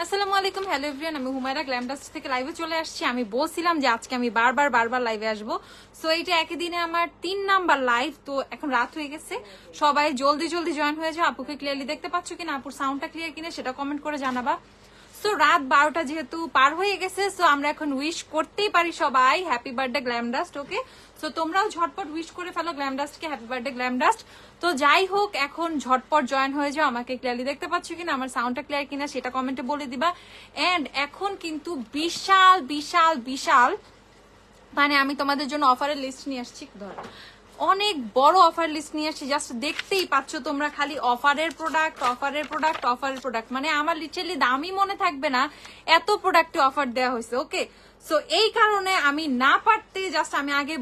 আসসালামু আলাইকুম, hello everyone, আমি হুমায়রা গ্ল্যামডাস্ট থেকে লাইভে চলে আসছি। আমি বলছিলাম যে আজকে আমি বারবার লাইভে আসবো। সো এইটা একই দিনে আমার 3 নাম্বার লাইভ। তো এখন রাত হয়ে গেছে, সবাই জলদি জয়েন হয়ে যাও। আপুকে ক্লিয়ারলি দেখতে পাচ্ছ কিনা, আপুর সাউন্ডটা ক্লিয়ার কিনা সেটা কমেন্ট করে জানাবা। সো রাত 12টা যেহেতু পার হয়ে গেছে, সো আমরা এখন উইশ করতেই পারি সবাই হ্যাপি বার্থডে গ্ল্যামডাস্ট। ওকে, সো তোমরাও ঝটপট উইশ করে ফেলো গ্ল্যামডাস্টকে হ্যাপি বার্থডে গ্ল্যামডাস্ট। তো যাই হোক, এখন ঝটপট জয়েন হয়ে যাও। আমাকে ক্লিয়ারলি দেখতে পাচ্ছ কিনা, আমার সাউন্ডটা ক্লিয়ার কিনা সেটা কমেন্টে বলে দিবা। এন্ড এখন কিন্তু বিশাল মানে আমি তোমাদের জন্য অফারের লিস্ট নিয়ে আসছি। ধর অনেক বড় অফার লিস্ট নিয়ে আসছি, জাস্ট দেখতেই পাচ্ছ তোমরা, খালি অফারের প্রোডাক্ট। মানে আমার লিটারালি দামই মনে থাকবে না, এত প্রোডাক্টে অফার দেওয়া হয়েছে। ওকে, সো এই কারণে আমি না পারতে জাস্ট আমি আগে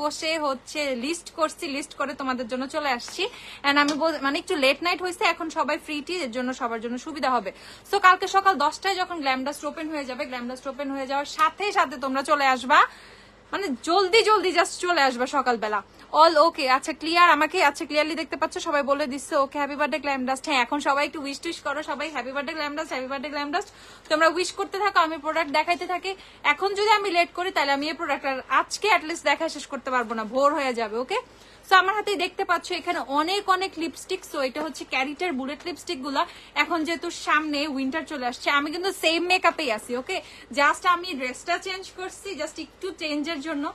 বসে হচ্ছে লিস্ট করছি, লিস্ট করে তোমাদের জন্য চলে আসছি। এন্ড আমি মানে একটু লেট নাইট হয়েছে, এখন সবাই ফ্রিটি, এর জন্য সবার জন্য সুবিধা হবে। সো কালকে সকাল 10টায় যখন গ্ল্যামডাস্ট ওপেন হয়ে যাবে, গ্ল্যামডাস্ট ওপেন হয়ে যাওয়ার সাথে তোমরা চলে আসবা, মানে জলদি জাস্ট চলে আসবা সকালবেলা। অল ওকে, আচ্ছা ক্লিয়ার, আমাকে আচ্ছা ক্লিয়ারলি দেখতে পাচ্ছ, সবাই বলে দিচ্ছে ওকে হ্যাপি বার্থডে গ্ল্যামডাস্ট। হ্যাঁ, এখন সবাই একটু উইশ টুইশ করো, সবাই হ্যাপি বার্থডে গ্ল্যামডাস্ট। তোমরা উইশ করতে থাকো, আমি প্রোডাক্ট দেখাইতে থাকি। এখন যদি আমি লেট করি তাহলে আমি এই প্রোডাক্ট আজকে অ্যাটলিস্ট দেখা শেষ করতে পারবো না, ভোর হয়ে যাবে। ওকে, সো আমার হাতে দেখতে পাচ্ছ এখানে অনেক লিপস্টিক। সো এটা হচ্ছে ক্যারিটের বুলেট লিপস্টিক গুলা। এখন যেহেতু সামনে উইন্টার চলে আসছে, আমি কিন্তু সেম মেকআপেই আছি। ওকে, জাস্ট আমি ড্রেসটা চেঞ্জ করছি, জাস্ট একটু চেঞ্জের জন্য।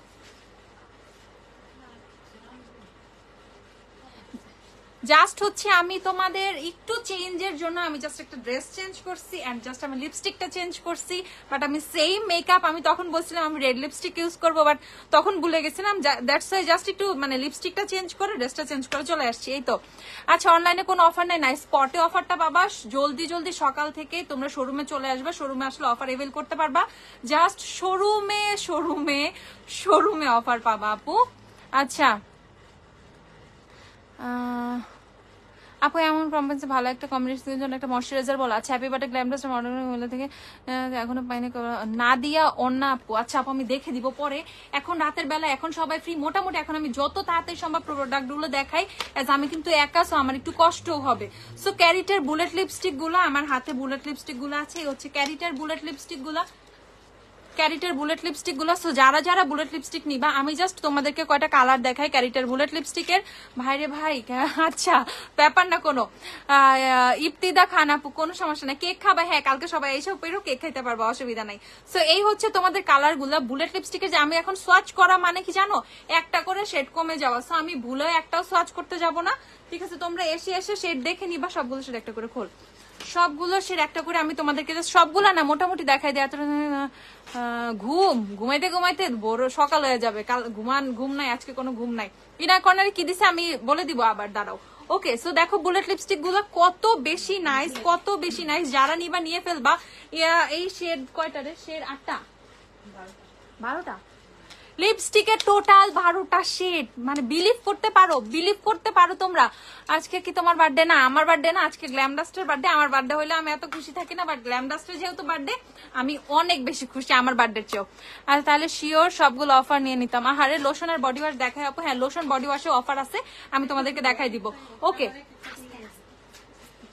জাস্ট হচ্ছে আমি তোমাদের একটু চেঞ্জের জন্য আমি জাস্ট একটা ড্রেস চেঞ্জ করছি এন্ড জাস্ট আমি লিপস্টিকটা চেঞ্জ করছি, বাট আমি সেম মেকআপ। আমি তখন বলছিলাম আমি রেড লিপস্টিক ইউজ করবো, বাট তখন ভুলে গেছিলাম। দ্যাটস ওয়াই জাস্ট একটু মানে লিপস্টিকটা চেঞ্জ করে ড্রেসটা চেঞ্জ করে চলে আসছি, এই তো। আচ্ছা, অনলাইনে কোনো অফার নাই? নাই, স্পটে অফারটা পাবা। জলদি সকাল থেকে তোমরা শোরুমে চলে আসবে, শোরুমে আসলে অফার এভেল করতে পারবা। জাস্ট শোরুমে অফার পাবা আপু। আচ্ছা আপু, এমন কম্পেন্সে ভালো একটা কম্বিনেশনের জন্য একটা ময়শ্চারাইজার বলো। আচ্ছা, হ্যাপি বার্থডে গ্ল্যামডাস্ট মডেল থেকে এখনো পাইনি না দিয়া অন্য আপু। আচ্ছা আপু, আমি দেখে দিব পরে। এখন রাতের বেলা, এখন সবাই ফ্রি মোটামুটি। এখন আমি যত তাড়াতাড়ি সম্ভব প্রোডাক্ট গুলো দেখাই, এজ আমি কিন্তু একা, সো আমার একটু কষ্টও হবে। সো ক্যারিটের বুলেট লিপস্টিক গুলো, আমার হাতে বুলেট লিপস্টিক গুলো আছে, এই হচ্ছে ক্যারিটের বুলেট লিপস্টিক গুলা। সো যারা বুলেট লিপস্টিক নিবা, আমি জাস্ট তোমাদেরকে কয়টা কালার দেখাই ক্যারিটার বুলেট লিপস্টিকের। ভাইরে ভাই, আচ্ছা ব্যাপার না কোনো। ইফতিদা খান আপু, কোনো সমস্যা নাই, কেক খাবা? হ্যাঁ, কালকে সবাই এইসব পেরো, কেক খাইতে পারবো, অসুবিধা নাই। সো এই হচ্ছে তোমাদের কালার গুলা বুলেট লিপস্টিকের। যে আমি এখন সোয়াচ করা মানে কি জানো, একটা করে শেড কমে যাওয়া। সো আমি ভুলে একটাও সোয়াচ করতে যাব না, ঠিক আছে? তোমরা এসে শেড দেখে নিবা, সবগুলো শেড একটা করে খোল, সবগুলো শেড একটা করে আমি তোমাদেরকে সবগুলা না মোটামুটি দেখাই দেয়। ঘুমাইতে বড় সকাল হয়ে যাবে। কাল ঘুম নাই, আজকে কোনো ঘুম নাই। ইনার কর্নারে কি দিছে আমি বলে দিব আবার, দাঁড়াও। ওকে, সো দেখো বুলেট লিপস্টিক গুলো কত বেশি নাইস। যারা নিবা নিয়ে ফেলবা। এই শেড কয়টা রে? শেড 8টা 12টা লিপস্টিকের টোটাল 12টা শেড। মানে বিলিভ করতে পারো তোমরা। আজকে কি তোমার বার্থডে না? আমার বার্থডে না, আজকে গ্ল্যামডাস্টের বার্থডে। আমার বার্থডে হইলে আমি এত খুশি থাকি না, বাট গ্ল্যামডাস্টের যেহেতু বার্থডে, আমি অনেক বেশি খুশি আমার বার্থডের চেয়েও। আর তাহলে শিওর সবগুলো অফার নিয়ে নিতাম। আরে লোশন আর বডি ওয়াশ দেখাই আপু? হ্যাঁ, লোশন বডি ওয়াশে অফার আছে, আমি তোমাদেরকে দেখাই দিব। ওকে,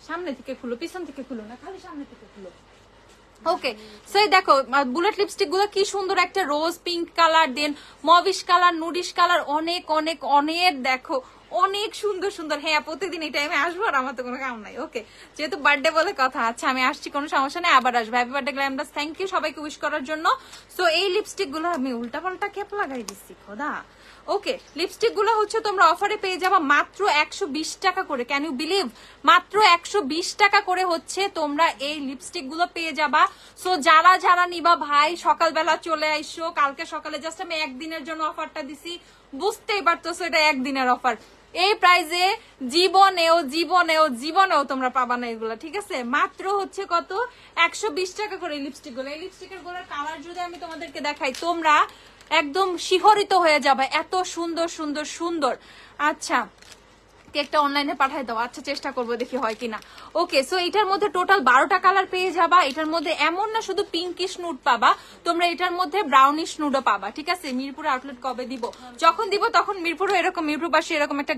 সামনে থেকে খুলো, পিছন থেকে খুলো না, খালি সামনে থেকে খুলো। ওকে, সো দেখো বুলেট লিপস্টিক গুলো কি সুন্দর, একটা রোজ পিঙ্ক কালার, দেন মভিশ কালার, নুডিশ কালার, অনেক দেখো অনেক সুন্দর। হ্যাঁ, প্রতিদিন এই টাইমে আসবো, আর আমার তো কোনো কাম নাই। ওকে, যেহেতু বার্থডে বলে কথা। আচ্ছা, আমি আসছি, কোনো সমস্যা নেই, আবার আসবো। হ্যাপি বার্থডে গ্ল্যামডাস্ট, থ্যাংক ইউ সবাইকে উইশ করার জন্য। সো এই লিপস্টিক গুলো আমি উল্টা পাল্টা ক্যাপ লাগাই দিচ্ছি, খোদা। ওকে, লিপস্টিক গুলো হচ্ছে তোমরা অফারে পেয়ে যাবা মাত্র 120 টাকা করে। Can you believe? মাত্র 120 টাকা করে হচ্ছে তোমরা এই লিপস্টিক গুলো পেয়ে যাবা। সো যারা নিবা ভাই, সকালবেলা চলে আইসো। কালকে সকালে জাস্ট আমি একদিনের জন্য অফারটা দিছি, বুঝতেই পারতেছো এটা একদিনের অফার। এই প্রাইজে জীবনেও তোমরা পাবা না এগুলা, ঠিক আছে? মাত্র হচ্ছে কত? 120 টাকা করে লিপস্টিক গুলো। এই লিপস্টিকের গুলোর কালার যদি আমি তোমাদেরকে দেখাই, তোমরা একদম শিহরিত হয়ে যাবে, এত সুন্দর। আচ্ছা, কেকটা অনলাইনে পাঠাই দাও। আচ্ছা চেষ্টা করবো, দেখি হয় কিনা। ওকে, সো এটার মধ্যে টোটাল 12টা কালার পেয়ে যাবা। এটার মধ্যে এমন না শুধু পিঙ্কিশ নুড পাবা, তোমরা এটার মধ্যে ব্রাউনিশ নুডও পাবা। ঠিক আছে, মিরপুর আউটলেট কবে দিব? যখন দিব তখন মিরপুরও এরকম, মিরপুর পাশে এরকম একটা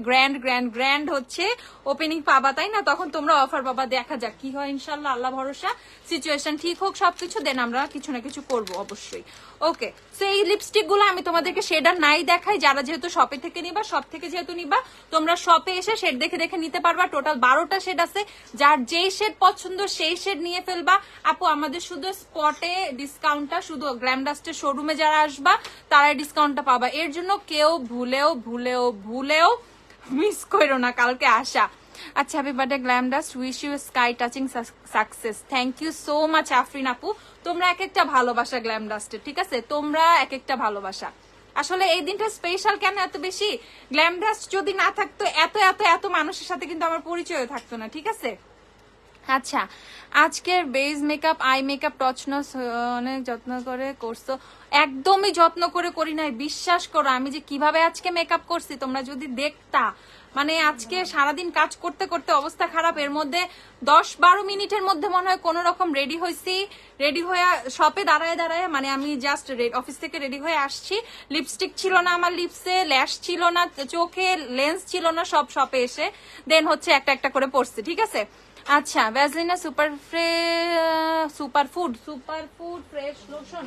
গ্র্যান্ড হচ্ছে ওপেনিং পাবা, তাই না? তখন তোমরা অফার পাবা। দেখা যাক কি হয়, ইনশাল্লাহ, আল্লাহ ভরসা। সিচুয়েশন ঠিক হোক সবকিছু, দেন আমরা কিছু না কিছু করবো অবশ্যই। ওকে, সো এই লিপস্টিক গুলো আমি তোমাদেরকে শেডার নাই দেখাই। যারা যেহেতু শপে থেকে নিবা, শপ থেকে যেহেতু নিবা, তোমরা শপে এসে শেড দেখে দেখে নিতে পারবা। টোটাল 12টা শেড আছে, যার যেই শেড পছন্দ সেই শেড নিয়ে ফেলবা। আপু আমাদের শুধু স্পটে ডিসকাউন্টটা, শুধু গ্ল্যাম ডাস্টের শোরুমে যারা আসবা তারাই ডিসকাউন্টটা পাবা। এর জন্য কেউ ভুলেও মিস করো না কালকে আসা। আচ্ছা, happy birthday Glam Dust, wish you sky touching success. Thank you so much Afrin আপু, তোমরা এক একটা ভালোবাসা গ্ল্যাম ডাস্টের। ঠিক আছে, তোমরা এক একটা ভালোবাসা। আসলে এই দিনটা স্পেশাল কেন এত বেশি, গ্ল্যাম ডাস্ট যদি না থাকতো এত এত এত মানুষের সাথে কিন্তু আমার পরিচয় থাকতো না। ঠিক আছে, আচ্ছা আজকের বেজ মেকআপ, আই মেকআপ, টচনস অনেক যত্ন করে করছো। একদমই যত্ন করে করি নাই, বিশ্বাস করো। আমি যে কিভাবে আজকে মেকআপ করছি তোমরা যদি দেখতা, মানে আজকে সারাদিন কাজ করতে করতে অবস্থা খারাপ। এর মধ্যে 10-12 মিনিটের মধ্যে মনে হয় কোন রকম রেডি হয়েছি। রেডি হয়ে শপে দাঁড়ায় মানে আমি জাস্ট অফিস থেকে রেডি হয়ে আসছি। লিপস্টিক ছিল না আমার লিপসে, ল্যাশ ছিল না চোখে, লেন্স ছিল না, সব শপে এসে দেন হচ্ছে একটা একটা করে পড়ছি। ঠিক আছে, আচ্ছা ভ্যাসলিনা সুপারফুড ফ্রেশ লোশন,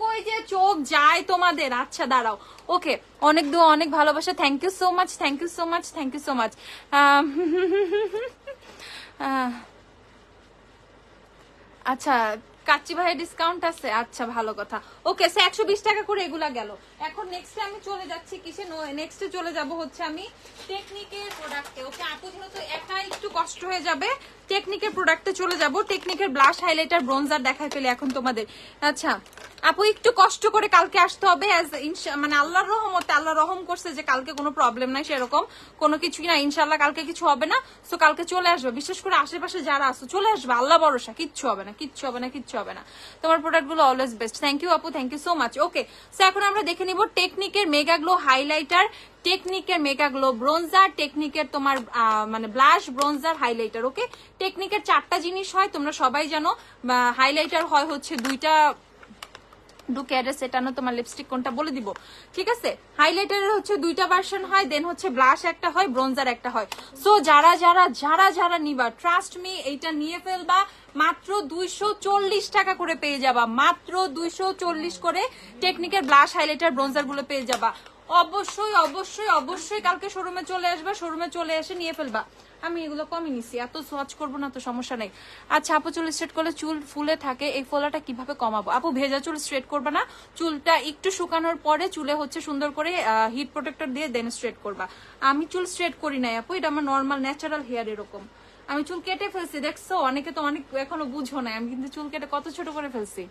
কই যে চোখ যায় তোমাদের। আচ্ছা দাঁড়াও, ওকে, অনেক দোয়া, অনেক ভালোবাসা। Thank you so much, thank you so much, thank you so much. আচ্ছা, কাচ্চি ভাইয়ের ডিসকাউন্ট আছে, আচ্ছা ভালো কথা। ওকে, সে 120 টাকা করে এগুলা গেল। এখন নেক্সটে আমি চলে যাচ্ছি কিসে, নেক্সটে চলে যাব হচ্ছে আমি টেকনিকের প্রোডাক্টে। ওকে আপু, যেহেতু একা একটু কষ্ট হয়ে যাবে, টেকনিকের প্রোডাক্টে চলে যাব। টেকনিকের ব্লাশ, হাইলাইটার, ব্রোঞ্জার দেখাই ফেলে এখন তোমাদের। আচ্ছা আপু, একটু কষ্ট করে কালকে আসতে হবে। মানে আল্লাহর রহমতে, আল্লাহ রহম করছে যে কালকে কোনো প্রবলেম নাই, সেরকম কোনো কিছুই না, ইনশাল্লাহ কালকে কিছু হবে না। সো কালকে চলে আসবে, বিশেষ করে আশেপাশে যারা আছো চলে আসবে, আল্লাহ ভরসা, কিচ্ছু হবে না, কিচ্ছু হবে না, কিচ্ছু হবে না। তোমার প্রোডাক্ট গুলো অলওয়েজ বেস্ট। থ্যাংক ইউ আপু, thank you so much. Okay, so এখন আমরা দেখে নিব টেকনিকের মেগা গ্লো হাইলাইটার, টেকনিকের মেগা গ্লো ব্রোঞ্জার, টেকনিকের তোমার মানে ব্লাশ, ব্রোঞ্জার, হাইলাইটার। ওকে, টেকনিকের 4টা জিনিস হয়, তোমরা সবাই জানো। হাইলাইটার হয় হচ্ছে 2টা, সেটা না, তোমার লিপস্টিক কোনটা বলে দিব। ঠিক আছে, হাইলাইটারের হচ্ছে 2টা ভার্সন হয়, দেন হচ্ছে ব্লাশ একটা হয়, ব্রোঞ্জার একটা হয়। সো যারা নিবা, ট্রাস্ট মি, এইটা নিয়ে ফেলবা। মাত্র 240 টাকা করে পেয়ে যাবা, মাত্র 240 করে টেকনিকের ব্লাশ, হাইলাইটার, ব্রোঞ্জার গুলো পেয়ে যাবা। অবশ্যই অবশ্যই অবশ্যই কালকে শোরুমে চলে আসবে, শোরুমে চলে এসে নিয়ে ফেলবা। আমি এগুলো কমই নিছি, এত সোয়াচ করবো না তো, সমস্যা নেই। আচ্ছা আপু, চুল স্ট্রেট করলে চুল ফুলে থাকে, এই ফোলাটা কিভাবে কমাবো? আপু ভেজা চুল স্ট্রেট করবা না, চুলটা একটু শুকানোর পরে চুলে হচ্ছে সুন্দর করে হিট প্রোটেক্টর দিয়ে দেন স্ট্রেট করবা। আমি চুল স্ট্রেট করি নাই আপু, এটা আমার নর্মাল ন্যাচারাল হেয়ার এরকম। আমি চুল কেটে ফেলছি, দেখছো? অনেকে তো অনেক এখনো বুঝো নাই, আমি কিন্তু চুল কেটে কত ছোট করে ফেলছি।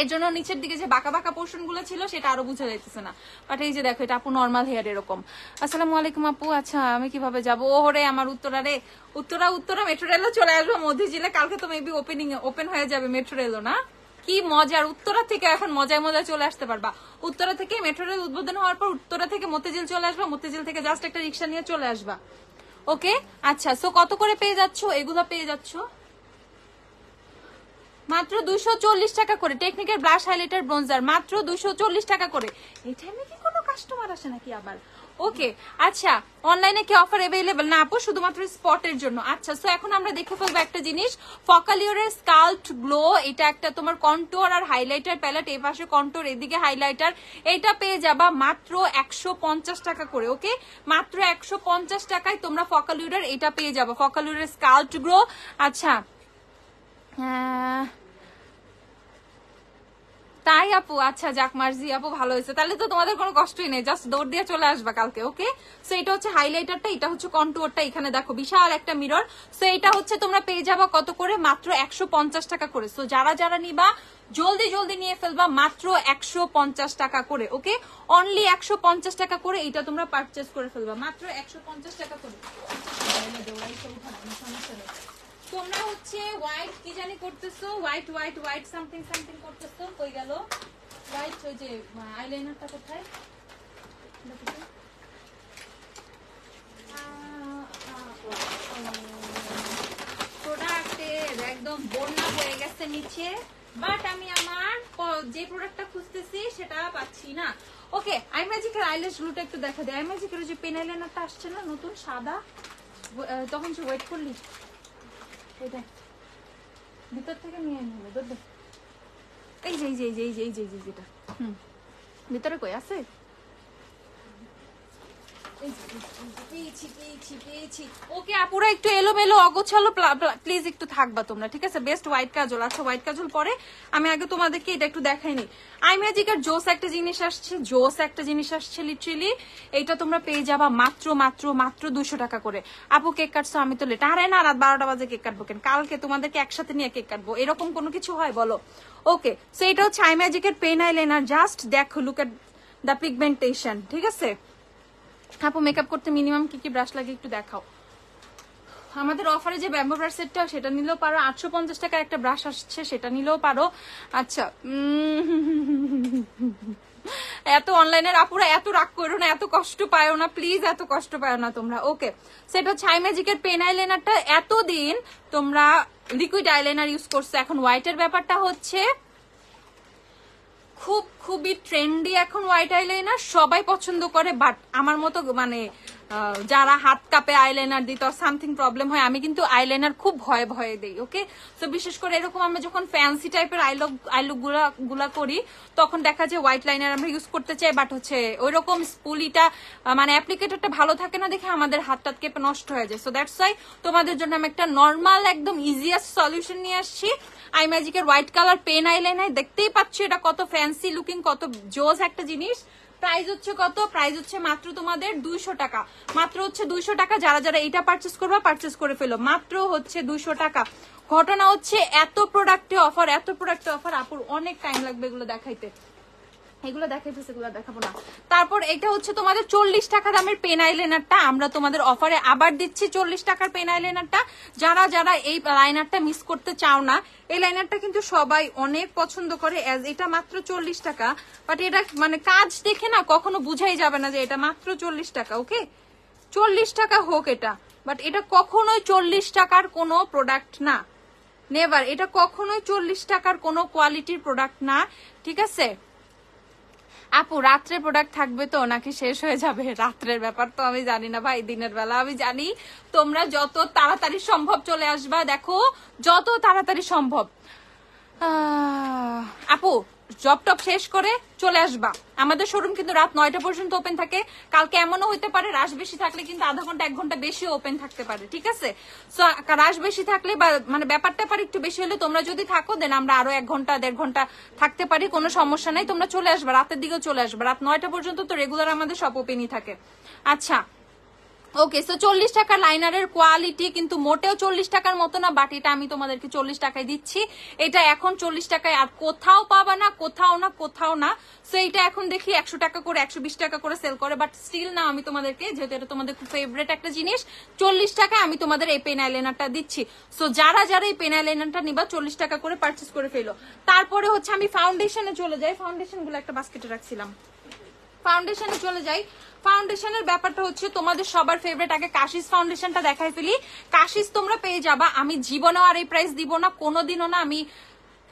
এর জন্য নিচের দিকে যে বাঁকা বাঁকা পোর্শন গুলো ছিল সেটা আরো বুঝা যাইতেছে না। বাট এই যে দেখো, এটা আপু নর্মাল হেয়ার এরকম। আসসালামু আলাইকুম আপু। আচ্ছা আমি কিভাবে যাবো? ওরে আমার উত্তরা রে, উত্তরা মেট্রো রেলও চলে আসবো মধ্যজিলে। কালকে তো মেবি ওপেন হয়ে যাবে মেট্রো রেলও, না? কি মজার, উত্তরা থেকে এখন মজায় চলে আসতে পারবা। উত্তরা থেকে মেট্রো রেল উদ্বোধন হওয়ার পর উত্তরা থেকে মতিঝিল চলে আসবা, মতিঝিল থেকে জাস্ট একটা রিক্সা নিয়ে চলে আসবা। ওকে, আচ্ছা সো কত করে পেয়ে যাচ্ছ এগুলো? পেয়ে যাচ্ছ মাত্র 240 টাকা করে। টেকনিকের ব্লাশ, হাইলাইটার, ব্রোঞ্জার মাত্র 240 টাকা করে। এই টাইমে কি কোনো কাস্টমার আসে নাকি আবার? ওকে, আচ্ছা অনলাইনে কি অফার अवेलेबल না আপু? শুধুমাত্র স্পটের জন্য। আচ্ছা সো এখন আমরা দেখে ফেলবো একটা জিনিস, ফকালিওরের স্কাল্পড গ্লো। এটা একটা তোমার কন্টুর আর হাইলাইটার প্যালেট, এই পাশে কন্টুর, এদিকে হাইলাইটার। এটা পেয়ে যাবা মাত্র 150 টাকা করে। ওকে, মাত্র 150 টাকায় তোমরা ফকালিওরের এটা পেয়ে যাবা, ফকালিওরের স্কাল্পড গ্লো। আচ্ছা তাই আপু, আচ্ছা যাক মার্জি আপু, ভালো হয়েছে। তাহলে তো তোমাদের কোনো কষ্টই নেই, জাস্ট দৌড় দিয়ে চলে আসবা কালকে। ওকে, সো এটা হচ্ছে হাইলাইটারটা, এটা হচ্ছে কন্টুরটা। এখানে দেখো বিশাল একটা মিরর। সো এটা হচ্ছে তোমরা পেয়ে যাবা কত করে? মাত্র 150 টাকা করে। সো যারা নিবা জলদি জলদি নিয়ে ফেলবা, মাত্র 150 টাকা করে। ওকে, অনলি 150 টাকা করে এটা তোমরা পারচেস করে ফেলবা, মাত্র 150 টাকা করে। তোমরা হচ্ছে হোয়াইট কি জানি করতেছো, হোয়াইট সামথিং করতেছো। কই গেল হোয়াইট? ওই যে আইলাইনারটা কোথায়? একদম বন্যা হয়ে গেছে নিচে, বাট আমি আমার যে প্রোডাক্টটা খুঁজতেছি সেটা পাচ্ছি না। ওকে, আই ম্যাজিকের আইল্যাশ গ্লুটা একটু দেখা দেয়। আই ম্যাজিকের যে পেন আইলাইনারটা আসছে না নতুন সাদা, তখন যে ওয়েট করলি এটা ভিতর থেকে নিয়ে নিল ধরবে। এই যে এই যে এই যে এই যে এই যে এই যে যেটা ভিতরে কই আছে? ওকে আপুরা একটু এলোমেলো অগোছালো প্লিজ একটু থাকবা তোমরা, ঠিক আছে? বেস্ট হোয়াইট কাজল। আচ্ছা হোয়াইট কাজল পরে আমি আগে তোমাদেরকে এটা একটু দেখাইনি। আই ম্যাজিকের জোস একটা জিনিস আসছে, জোস একটা জিনিস আসছে লিটারেলি। এইটা তোমরা পেয়ে যাবা মাত্র মাত্র মাত্র 200 টাকা করে। আপু কেক কাটছো? আমি তো লেট, আরে না রাত 12টা বাজে কেক কাটবো কেন, কালকে তোমাদেরকে একসাথে নিয়ে কেক কাটবো, এরকম কোনো কিছু হয় বলো? ওকে, সো এটা হচ্ছে আই ম্যাজিকের পেন আইলাইনার। জাস্ট দেখো, লুক এট দ্য পিগমেন্টেশন, ঠিক আছে? আপু মেকআপ করতে মিনিমাম কি কি ব্রাশ লাগে একটু দেখাও। আমাদের অফারে যে ব্যাম্বো ব্রাশ সেটটা সেটা নিলেও পারো, 850 টাকার একটা ব্রাশ আসছে সেটা নিলেও পারো। আচ্ছা এত অনলাইনের আপুরা এত রাগ করো না, এত কষ্ট পায়ো না প্লিজ, এত কষ্ট পায়ো না তোমরা। ওকে, সেটা হচ্ছে আই ম্যাজিকের পেন আইলাইনারটা। এতদিন তোমরা লিকুইড আইলাইনার ইউজ করছো, এখন হোয়াইটের ব্যাপারটা হচ্ছে খুবই ট্রেন্ডি এখন হোয়াইট আইলাইনার, সবাই পছন্দ করে। বাট আমার মতো মানে যারা হাত কাপে আইলাইনার দিতে সামথিং প্রবলেম হয়, আমি কিন্তু আইলাইনার খুব ভয়ে ভয়ে দিই। ওকে, তো বিশেষ করে এরকম আমরা যখন ফ্যান্সি টাইপের আইলুক গুলা করি তখন দেখা যায় হোয়াইট লাইনার আমরা ইউজ করতে চাই, বাট হচ্ছে ওইরকম স্পুলিটা মানে অ্যাপ্লিকেটরটা ভালো থাকে না দেখে আমাদের হাতটা কেঁপে নষ্ট হয়ে যায়। সো দ্যাটস ওয়াই তোমাদের জন্য আমি একটা নর্মাল একদম ইজিয়েস্ট সলিউশন নিয়ে আসছি। আই ম্যাজিকের হোয়াইট কালার পেন আইলাইনার, দেখতেই পাচ্ছ এটা কত ফ্যান্সি লুকিং, কত জোস একটা জিনিস। প্রাইস হচ্ছে কত? প্রাইস হচ্ছে মাত্র তোমাদের 200 টাকা, মাত্র হচ্ছে 200 টাকা। যারা যারা এটা পারচেস করবা পারচেস করে ফেলো, মাত্র হচ্ছে 200 টাকা। ঘটনা হচ্ছে এত প্রোডাক্টে অফার, এত প্রোডাক্টে অফার, আপুর অনেক টাইম লাগবে এগুলো দেখাইতে, এগুলো দেখাইতেছে, এগুলো দেখাবো না। তারপর এটা হচ্ছে তোমাদের 40 টাকা দামের পেন আইলাইনারটা আমরা তোমাদের অফারে আবার দিচ্ছি। 40 টাকার পেন আইলাইনারটা, যারা যারা এই লাইনারটা মিস করতে চাও না, এই লাইনারটা কিন্তু সবাই অনেক পছন্দ করে। এটা মাত্র 40 টাকা, বাট এটা মানে কাজ দেখে না কখনো বুঝাই যাবে না যে এটা মাত্র 40 টাকা। ওকে, 40 টাকা হোক এটা, বাট এটা কখনোই 40 টাকার কোনো প্রোডাক্ট না, নেভার। এটা কখনোই 40 টাকার কোনো কোয়ালিটির প্রোডাক্ট না, ঠিক আছে? আপু রাত্রে প্রোডাক্ট থাকবে তো নাকি শেষ হয়ে যাবে? রাত্রের ব্যাপার তো আমি জানি না ভাই, দিনের বেলা আমি জানি। তোমরা যত তাড়াতাড়ি সম্ভব চলে আসবা, দেখো যত তাড়াতাড়ি সম্ভব। আপু জব টপ শেষ করে চলে আসবা, আমাদের শোরুম কিন্তু রাত 9টা পর্যন্ত ওপেন থাকে। কালকে এমনও হইতে পারে রাশ বেশি থাকলে কিন্তু আধা ঘন্টা 1 ঘন্টা বেশি ওপেন থাকতে পারে, ঠিক আছে? সো রাশ বেশি থাকলে বা মানে ব্যাপারটা পারে একটু বেশি হলে তোমরা যদি থাকো দেন আমরা আরো 1 ঘন্টা 1.5 ঘন্টা থাকতে পারি, কোনো সমস্যা নাই। তোমরা চলে আসবা, রাতের দিকেও চলে আসবা, রাত 9টা পর্যন্ত তো রেগুলার আমাদের সব ওপেনই থাকে। আচ্ছা ওকে, সো 40 টাকার লাইনারের কোয়ালিটি কিন্তু মোটেও 40 টাকার মতো না, বাট এটা আমি তোমাদেরকে 40 টাকায় দিচ্ছি। এটা এখন 40 টাকায় আর কোথাও পাবা না, কোথাও না, কোথাও না। সো এটা এখন দেখি 100 টাকা করে 120 টাকা করে সেল করে, বাট স্টিল না, আমি তোমাদেরকে যেহেতু এটা তোমাদের খুব ফেভারিট একটা জিনিস, 40 টাকায় আমি তোমাদের এই পেন আইলাইনারটা দিচ্ছি। সো যারা যারা এই পেন আইলাইনারটা নিবা 40 টাকা করে পারচেস করে ফেলো। তারপরে হচ্ছে আমি ফাউন্ডেশনে চলে যাই, ফাউন্ডেশন গুলো একটা বাস্কেটে রাখছিলাম, ফাউন্ডেশনে চলে যাই। ফাউন্ডেশনের ব্যাপারটা হচ্ছে তোমাদের সবার ফেভারিট, আগে কাশিস ফাউন্ডেশনটা দেখাই ফেলি। কাশিস তোমরা পেয়ে যাবা, আমি জীবনেও আর এই প্রাইস দিব না, কোনোদিনও না। আমি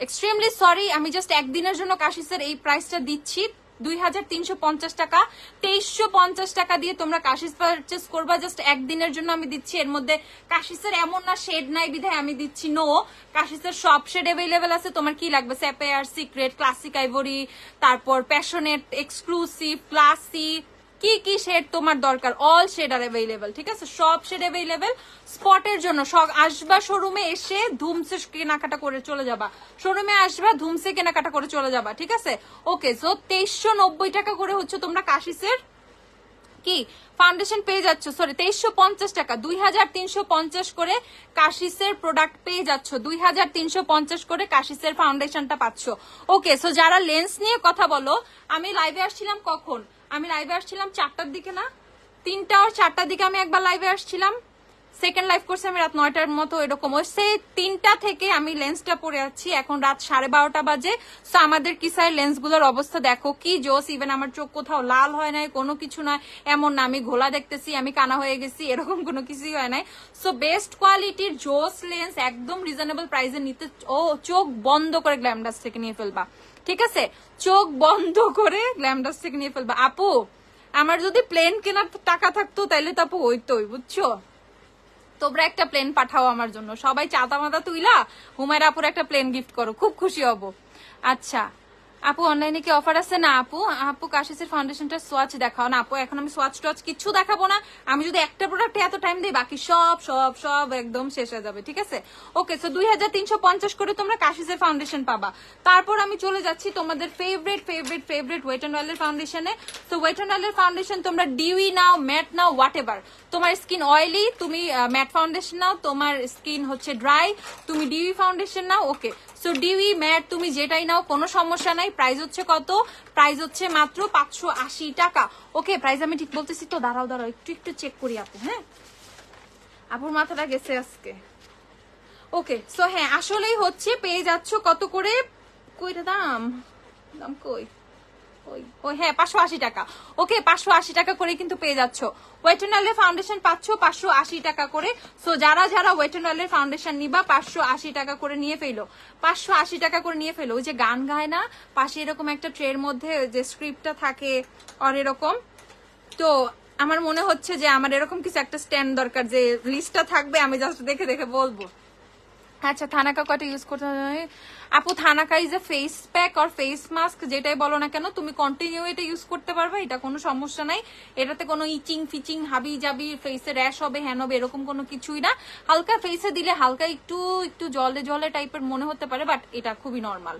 এক্সট্রিমলি সরি, আমি জাস্ট একদিনের জন্য কাশিসের এই প্রাইসটা দিচ্ছি 2350 টাকা। 2350 টাকা দিয়ে তোমরা কাশিস পারচেস করবা, জাস্ট একদিনের জন্য আমি দিচ্ছি। এর মধ্যে কাশিসের এমন না শেড নাই বিধায় আমি দিচ্ছি, নো, কাশিসের সব শেড অ্যাভেলেবেল আছে। তোমার কি লাগবে? স্যাপেয়ার, সিক্রেট, ক্লাসিক আইভরি, তারপর প্যাশনেট, এক্সক্লুসিভ, ক্লাসি, কি কি শেড তোমার দরকার, অল শেড আর অ্যাভেলেবেল, ঠিক আছে? সব শেড অ্যাভেলেবেল। স্পটের জন্য সব আসবা, শোরুমে এসে ধুমসে কেনাকাটা করে চলে যাবা, শোরুমে আসবা ধুমসে কেনাকাটা করে চলে যাবা, ঠিক আছে? ওকে, সো 2390 টাকা করে হচ্ছে তোমরা কাশিসের কি ফাউন্ডেশন পেয়ে যাচ্ছ, সরি 2350 টাকা, 2350 করে কাশিসের প্রোডাক্ট পেয়ে যাচ্ছ, 2350 করে কাশিসের ফাউন্ডেশনটা পাচ্ছ। ওকে, সো যারা লেন্স নিয়ে কথা বলো, আমি লাইভে আসছিলাম কখন? আমি লাইভে আসছিলাম 4টার দিকে, না 3টা আর 4টার দিকে আমি একবার লাইভে আসছিলাম। সেকেন্ড লাইভ করছি আমি রাত 9টার মতো, এরকম ওই সেই 3টা থেকে আমি লেন্সটা পরে আছি, এখন রাত 12:30 বাজে। সো আমাদের কিসার লেন্সগুলোর অবস্থা দেখো কি জোস, ইভেন আমার চোখ কোথাও লাল হয় নাই, কোনো কিছু নয়, এমন না আমি ঘোলা দেখতেছি, আমি কানা হয়ে গেছি, এরকম কোনো কিছুই হয় নাই। সো বেস্ট কোয়ালিটির জোস লেন্স একদম রিজনেবল প্রাইসে নিতে, ও চোখ বন্ধ করে গ্ল্যামডাস থেকে নিয়ে ফেলবা, ঠিক আছে? চোখ বন্ধ করে গ্ল্যামডাস থেকে নিয়ে ফেলবা। আপু আমার যদি প্লেন কেনার টাকা থাকতো তাইলে তো আপু হইতোই, বুঝছো? তোমরা একটা প্লেন পাঠাও আমার জন্য, সবাই চাঁদা মাদা তুইলা হুমায়রা আপুর একটা প্লেন গিফট করো, খুব খুশি হব। আচ্ছা আপু অনলাইনে কি অফার আছে? না আপু, আপু কাশিসের ফাউন্ডেশনটা সোয়াচ দেখাও না। আপু এখন আমি সোয়াচ টোয়াচ কিছু দেখাবো না, আমি যদি একটা প্রোডাক্টে এত টাইম দিই বাকি সব সব সব একদম শেষ হয়ে যাবে, ঠিক আছে? ওকে, সো 2350 করে তোমরা কাশিসের ফাউন্ডেশন পাবা। তারপর আমি চলে যাচ্ছি তোমাদের favourite favourite favourite wet and ওয়েলের ফাউন্ডেশনে। তো ওয়েট অ্যান্ড ওয়েলের ফাউন্ডেশন তোমরা ডিউই নাও, ম্যাট নাও, হোয়াট এভার, তোমার স্কিন অয়েলি তুমি ম্যাট ফাউন্ডেশন নাও, তোমার স্কিন হচ্ছে ড্রাই তুমি ডিউই ফাউন্ডেশন নাও। ওকে, সো ডিউই ম্যাট তুমি যেটাই নাও কোনো সমস্যা নাই। প্রাইস হচ্ছে কত? প্রাইস হচ্ছে মাত্র 580 টাকা। ওকে, প্রাইস আমি ঠিক বলতেছি তো, দাঁড়াও দাঁড়াও একটু একটু চেক করি আপু। হ্যাঁ, আপুর মাথাটা গেছে আজকে। ওকে, সো হ্যাঁ আসলেই হচ্ছে পেয়ে যাচ্ছ কত করে, কইটা দাম দাম কই ওই হ্যাঁ 580 টাকা। ওকে, 580 টাকা করে কিন্তু পেয়ে যাচ্ছ। ওয়েট অ্যান্ড ওয়েলের ফাউন্ডেশন পাচ্ছ 580 টাকা করে। সো যারা যারা ওয়েট অ্যান্ড ওয়েলের ফাউন্ডেশন নিবা 580 টাকা করে নিয়ে ফেলো, 580 টাকা করে নিয়ে ফেলো। ওই যে গান গায় না পাশে এরকম একটা ট্রের মধ্যে যে স্ক্রিপ্টটা থাকে আর এরকম, তো আমার মনে হচ্ছে যে আমার এরকম কিছু একটা স্ট্যান্ড দরকার যে লিস্টটা থাকবে, আমি জাস্ট দেখে দেখে বলবো। আচ্ছা থানাকা কটা ইউজ করতে হবে? আপু thanaka is a face pack আর ফেস মাস্ক, যেটাই বলো না কেন তুমি কন্টিনিউ এটা ইউজ করতে পারবে, এটা কোনো সমস্যা নাই। এটাতে কোনো ইচিং ফিচিং হাবি জাবি ফেসে র্যাশ হবে হ্যান হবে এরকম কোনো কিছুই না। হালকা ফেসে দিলে হালকা একটু একটু জলে জলে টাইপের মনে হতে পারে, বাট এটা খুবই নর্মাল।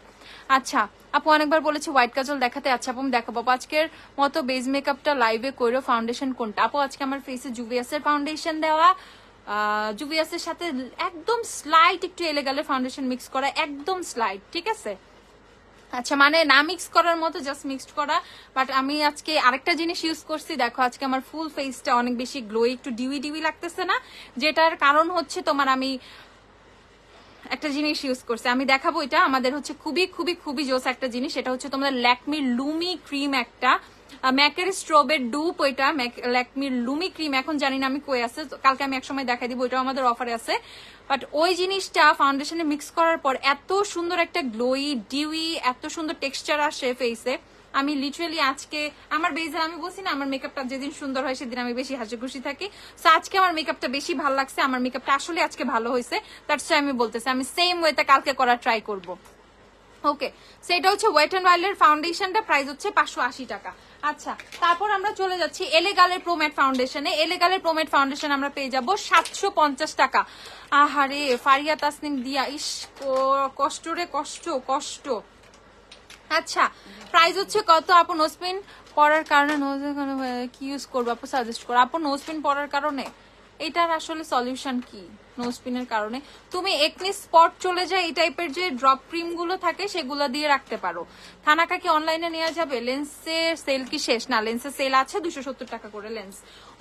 আচ্ছা আপু অনেকবার বলেছি হোয়াইট কাজল দেখাতে, আচ্ছা আপু আমি দেখাবো। আজকের মতো বেজ মেকআপটা লাইভে কইরো, ফাউন্ডেশন কোনটা? আপু আজকে আমার ফেসে জুভিয়াসের ফাউন্ডেশন দেওয়া, জুভিয়াসের সাথে একদম স্লাইট একটু এলেগালের ফাউন্ডেশন মিক্স করা, একদম স্লাইট, ঠিক আছে? আচ্ছা মানে না মিক্স করার মতো, জাস্ট মিক্সড করা। বাট আমি আজকে আরেকটা জিনিস ইউজ করছি, দেখো আজকে আমার ফুল ফেসটা অনেক বেশি গ্লোই, একটু ডিউই ডিউই লাগতেছে না, যেটার কারণ হচ্ছে তোমার আমি একটা জিনিস ইউজ করছি, আমি দেখাবো। এটা আমাদের হচ্ছে খুবই খুবই খুবই জোস একটা জিনিস, এটা হচ্ছে তোমাদের ল্যাকমির লুমি ক্রিম, একটা ম্যাকের স্ট্রবের ডুপ, ওইটা ল্যাকমির লুমি ক্রিম, এখন জানি না আমি কই আছে, কালকে আমি একসময় দেখাই দিব, ওইটাও আমাদের অফারে আছে। বাট ওই জিনিসটা ফাউন্ডেশনে মিক্স করার পর এত সুন্দর একটা গ্লোই ডিউই এত সুন্দর টেক্সচার আসে ফেসে। আমি লিটারালি আজকে আমার বেজে আমি বলছি না আমার মেকআপটা যেদিন সুন্দর হয় সেদিন আমি বেশি হাসি খুশি থাকি। সো আজকে আমার মেকআপটা বেশি ভালো লাগছে, আমার মেকআপটা আসলে আজকে ভালো হয়েছে, দ্যাটস হোয়াই আমি বলতেছি আমি সেম ওয়েতে কালকে করার ট্রাই করব। ওকে, সেটা হচ্ছে ওয়েট অ্যান্ড ওয়াইল্ডের ফাউন্ডেশনটা প্রাইস হচ্ছে 580 টাকা। আচ্ছা তারপর আমরা চলে যাচ্ছি এলেগালের প্রোমেট ফাউন্ডেশনে। এলেগালের প্রোমেট ফাউন্ডেশন আমরা পেয়ে যাব 750 টাকা। আহারে ফারিয়া তাসনিম দিয়া, ইস কষ্ট রে কষ্ট কষ্ট। আচ্ছা প্রাইস হচ্ছে কত? আপু নোজপিন পরার কারণে কি ইউজ করবো আপু সাজেস্ট করো? আপু নোজপিন পরার কারণে এটার আসলে সলিউশন কি? নোজপিনের কারণে তুমি একনি স্পট চলে যায় এই টাইপের যে ড্রপ ক্রিম গুলো থাকে সেগুলো দিয়ে রাখতে পারো। থানাকা কি অনলাইনে নেওয়া যাবে? লেন্সের সেল কি শেষ? না, লেন্সের সেল আছে 270 টাকা করে লেন্স,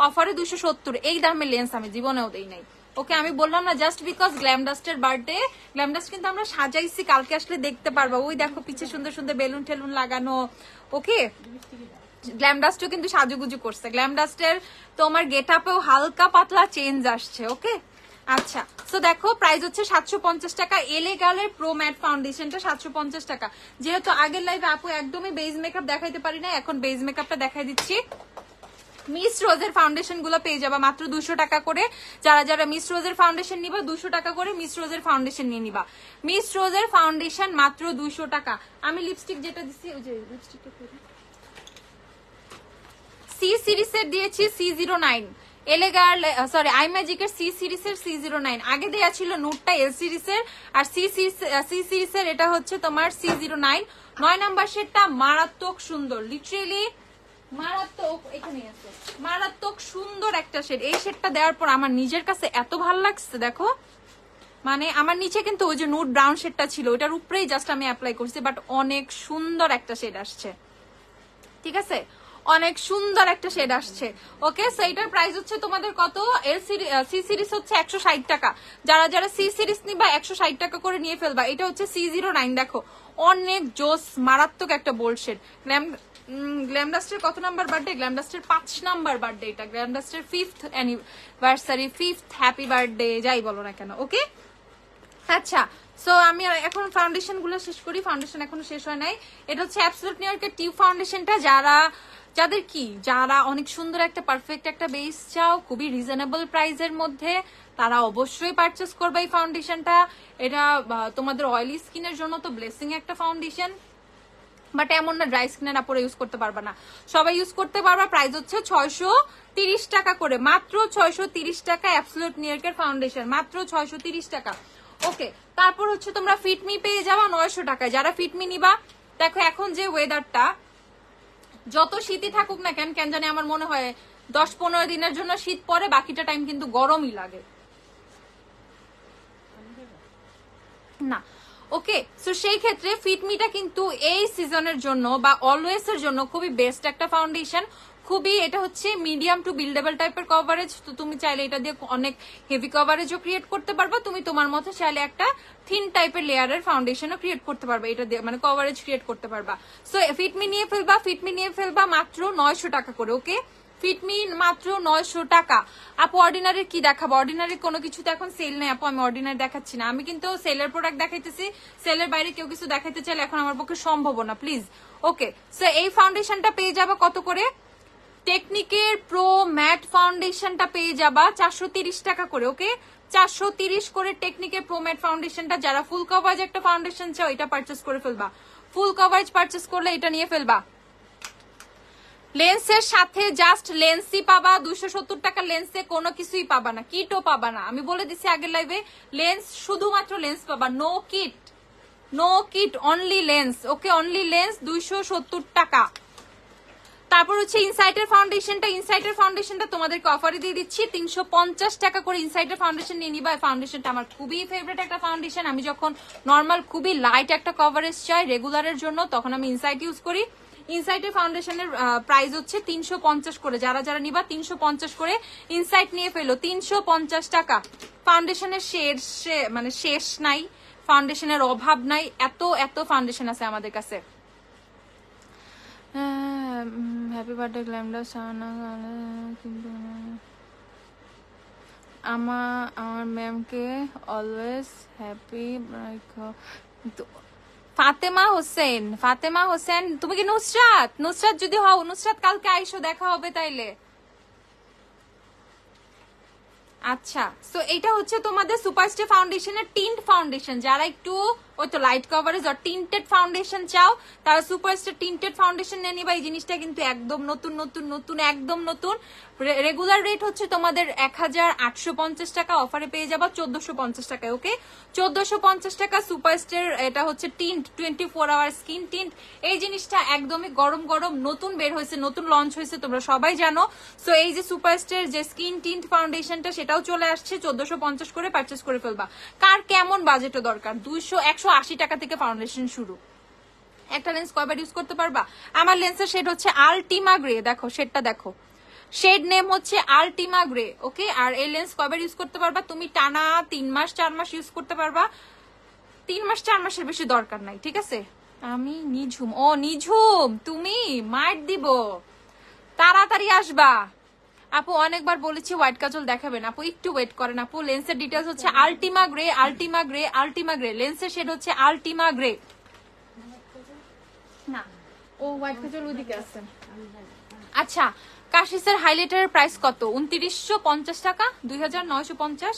অফারে 270, এই দামে লেন্স আমি জীবনেও দেই নাই। ওকে আমি বললাম না জাস্ট বিকজ গ্ল্যামডাস্টের বার্থডে, গ্ল্যামডাস্ট কিন্তু আমরা সাজাইছি, কালকে আসলে দেখতে পারবা, ওই দেখো পিছে সুন্দর সুন্দর বেলুন টেলুন লাগানো। ওকে গ্ল্যামডাস্টও কিন্তু সাজুগুজু করছে, গ্ল্যামডাস্টের তোমার গেট আপেও হালকা পাতলা চেঞ্জ আসছে। ওকে আচ্ছা সো দেখো প্রাইস হচ্ছে 750 টাকা। এলেগালের প্রো ম্যাট ফাউন্ডেশনটা 750 টাকা। যেহেতু আগের লাইভে আপু একদমই বেজ মেকআপ দেখাইতে পারি না, এখন বেজ মেকআপটা দেখাই দিচ্ছি। মিস রোজের ফাউন্ডেশন গুলো পেয়ে যাবা মাত্র 200 টাকা করে। যারা যারা মিস রোজের ফাউন্ডেশন নিবা 200 টাকা করে মিস রোজের ফাউন্ডেশন নিয়ে নিবা। মিস রোজের ফাউন্ডেশন মাত্র 200 টাকা। আমি লিপস্টিক যেটা দিচ্ছি ওই যে লিপস্টিকটা সি সিরিজের দিয়েছি C09, এলেগার সরি আই ম্যাজিকের সি সিরিজের C09, আগে দেয়া ছিল নোটটা এল সিরিজের, আর সি সিরিজের এটা হচ্ছে তোমার C09। 9 নাম্বার শেডটা মারাত্মক সুন্দর, লিটারেলি মারাত্মক, এখানেই আছে, মারাত্মক সুন্দর একটা শেড। এই শেডটা দেওয়ার পর আমার নিজের কাছে এত ভালো লাগছে, দেখো মানে আমার নিচে কিন্তু ওই যে নুড ব্রাউন শেডটা ছিল ওটার উপরেই জাস্ট আমি অ্যাপ্লাই করছি, বাট অনেক সুন্দর একটা শেড আসছে, ঠিক আছে অনেক সুন্দর একটা শেড আসছে। ওকে, সো এটার প্রাইস হচ্ছে তোমাদের কত? সি সিরিজ হচ্ছে 160 টাকা। যারা যারা সি সিরিজ নিবা 160 টাকা করে নিয়ে ফেলবা। এটা হচ্ছে C09, দেখো অনেক জোস মারাত্মক একটা বোল্ড শেড। গ্ল্যামডাস্টের কত নাম্বার বার্থডে? গ্ল্যামডাস্টের 5 নাম্বার বার্থডে। এটা গ্ল্যামডাস্টের 5th anniversary, 5th happy birthday যাই বলো না কেন। ওকে, আচ্ছা, সো আমি এখন ফাউন্ডেশন গুলো শেষ করি। ফাউন্ডেশন এখনো শেষ হয় নাই। এটা হচ্ছে অ্যাবসলিউট নিউ ইয়র্কের টিউব ফাউন্ডেশনটা। যারা অনেক সুন্দর একটা পারফেক্ট একটা বেস চাও খুবই রিজনেবল প্রাইসের মধ্যে, তারা অবশ্যই পারচেস করবে এই ফাউন্ডেশনটা। এটা তোমাদের অয়েলি স্কিনের জন্য তো ব্লেসিং একটা ফাউন্ডেশন, বাট এমন না ড্রাই স্কিনের আপরে ইউজ করতে পারবা না, সবাই ইউজ করতে পারবা। প্রাইস হচ্ছে 630 টাকা করে, মাত্র 630 টাকা অ্যাবসলিউট নিউ ইয়র্কের ফাউন্ডেশন, মাত্র 630 টাকা। ওকে, তারপর হচ্ছে তোমরা ফিটমি পেয়ে যাবা 900 টাকায়। যারা ফিটমি নিবা, দেখো এখন যে ওয়েদারটা, যত শীতই থাকুক না কেন, কেন জানি আমার মনে হয় 10-15 দিনের জন্য শীত পরে, বাকিটা টাইম কিন্তু গরমই লাগে না। ওকে, সো সেই ক্ষেত্রে ফিটমিটা কিন্তু এই সিজনের জন্য বা অলওয়েজ এর জন্য খুবই বেস্ট একটা ফাউন্ডেশন। খুবই, এটা হচ্ছে মিডিয়াম টু বিল্ডেবল টাইপের কভারেজ। তো তুমি চাইলে এটা দিয়ে অনেক হেভি কভারেজও ক্রিয়েট করতে পারবা, তুমি তোমার মতো চাইলে একটা থিন টাইপের লেয়ারের ফাউন্ডেশনও ক্রিয়েট করতে পারবা, এটা দিয়ে মানে কভারেজ ক্রিয়েট করতে পারবা। সো ফিটমি নিয়ে ফেলবা মাত্র 900 টাকা করে। ওকে, ফিটমি মাত্র 900 টাকা। আপু অর্ডিনারি কি দেখাবো? অর্ডিনারি কোনো কিছু তো এখন সেল নেই আপু, আমি অর্ডিনারি দেখাচ্ছি না। আমি কিন্তু সেলের প্রোডাক্ট দেখাইতেছি, সেলের বাইরে কেউ কিছু দেখাইতে চাইলে এখন আমার পক্ষে সম্ভব না, প্লিজ। ওকে, সো এই ফাউন্ডেশনটা পেয়ে যাবা কত করে? টেকনিকের প্রো ম্যাট ফাউন্ডেশনটা পেয়ে যাবা 430 টাকা করে। ওকে, 430 করে টেকনিকের প্রো ম্যাট ফাউন্ডেশনটা। যারা ফুল কভারেজ একটা ফাউন্ডেশন চাও, এটা পারচেস করে ফেলবা। ফুল কভারেজ পারচেস করলে এটা নিয়ে ফেলবা। লেন্সের সাথে জাস্ট লেন্সই পাবা, 270 টাকা লেন্সে কোনো কিছুই পাবা না, কিটও পাবা না। আমি বলে দিছি আগের লাইভে, লেন্স শুধুমাত্র লেন্স পাবা, নো কিট, অনলি লেন্স। ওকে, অনলি লেন্স 270 টাকা। তারপর হচ্ছে ইনসাইটের ফাউন্ডেশনটা তোমাদেরকে অফারে দিয়ে দিচ্ছি 350 টাকা করে। ইনসাইটের ফাউন্ডেশন নিয়ে নিবা। ফাউন্ডেশনটা আমার খুবই ফেভারিট একটা ফাউন্ডেশন। আমি যখন নর্মাল খুবই লাইট একটা কভারেজ চাই রেগুলারের জন্য, তখন আমি ইনসাইট ইউজ করি। ইনসাইটের ফাউন্ডেশনের প্রাইস হচ্ছে 350 করে। যারা যারা নিবা 350 করে ইনসাইট নিয়ে ফেলো, 350 টাকা। ফাউন্ডেশনের মানে শেষ নাই, ফাউন্ডেশনের অভাব নাই, এত ফাউন্ডেশন আছে আমাদের কাছে। হ্যাপি বার্থডে গ্ল্যামডা সানা। আমার ম্যামকে অলওয়েজ হ্যাপি। ফাতেমা হোসেন, তুমি কি নুসরাত যদি হও, নুসরাত কালকে আইসো, দেখা হবে তাইলে। আচ্ছা, সো এটা হচ্ছে তোমাদের সুপারস্টে ফাউন্ডেশনের টিন্ট ফাউন্ডেশন। যারা একটু ওই তো লাইট কভারেজ আর টিন্টেড ফাউন্ডেশন চাও, তারা সুপারস্টে টিন্টেড ফাউন্ডেশন নিয়ে নিবা। এই জিনিসটা কিন্তু একদম নতুন, একদম নতুন। রেগুলার রেট হচ্ছে তোমাদের 1850 টাকা, অফারে পেয়ে যাবা 1450 টাকায়। ওকে, 1450 টাকা সুপারস্টের। এটা হচ্ছে টিন্ট 24 আওয়ার স্কিন টিন্ট। এই জিনিসটা একদমই গরম নতুন বের হয়েছে, নতুন লঞ্চ হয়েছে, তোমরা সবাই জানো। সো এই যে সুপারস্টের যে স্কিন টিন্ট ফাউন্ডেশনটা, সেটাও চলে আসছে 1450 করে, পারচেস করে ফেলবা। কার কেমন বাজেটও দরকার, 180 টাকা থেকে ফাউন্ডেশন শুরু। একটা লেন্স কয়বার ইউজ করতে পারবা? আমার লেন্সের শেড হচ্ছে আলটিমা গ্রে, দেখো শেডটা দেখো, শেড নেম হচ্ছে আলটিমা গ্রে। ওকে, আর এই লেন্স কয়বার ইউজ করতে পারবা? তুমি টানা 3 মাস 4 মাস ইউজ করতে পারবা। 3 মাস 4 মাসের বেশি দরকার নাই, ঠিক আছে? আমি নিঝুম, তুমি মাইট দিব, তাড়াতাড়ি আসবা। আপু অনেকবার বলেছি হোয়াইট কাজল দেখাবেন, আপু একটু ওয়েট করেন আপু। লেন্সের ডিটেলস হচ্ছে আলটিমা গ্রে। লেন্সের শেড হচ্ছে আলটিমা গ্রে। না, ও হোয়াইট কাজল ওইদিকে আছে। আচ্ছা, কাশিসের হাইলাইটারের প্রাইস কত? 2950 টাকা, 2950।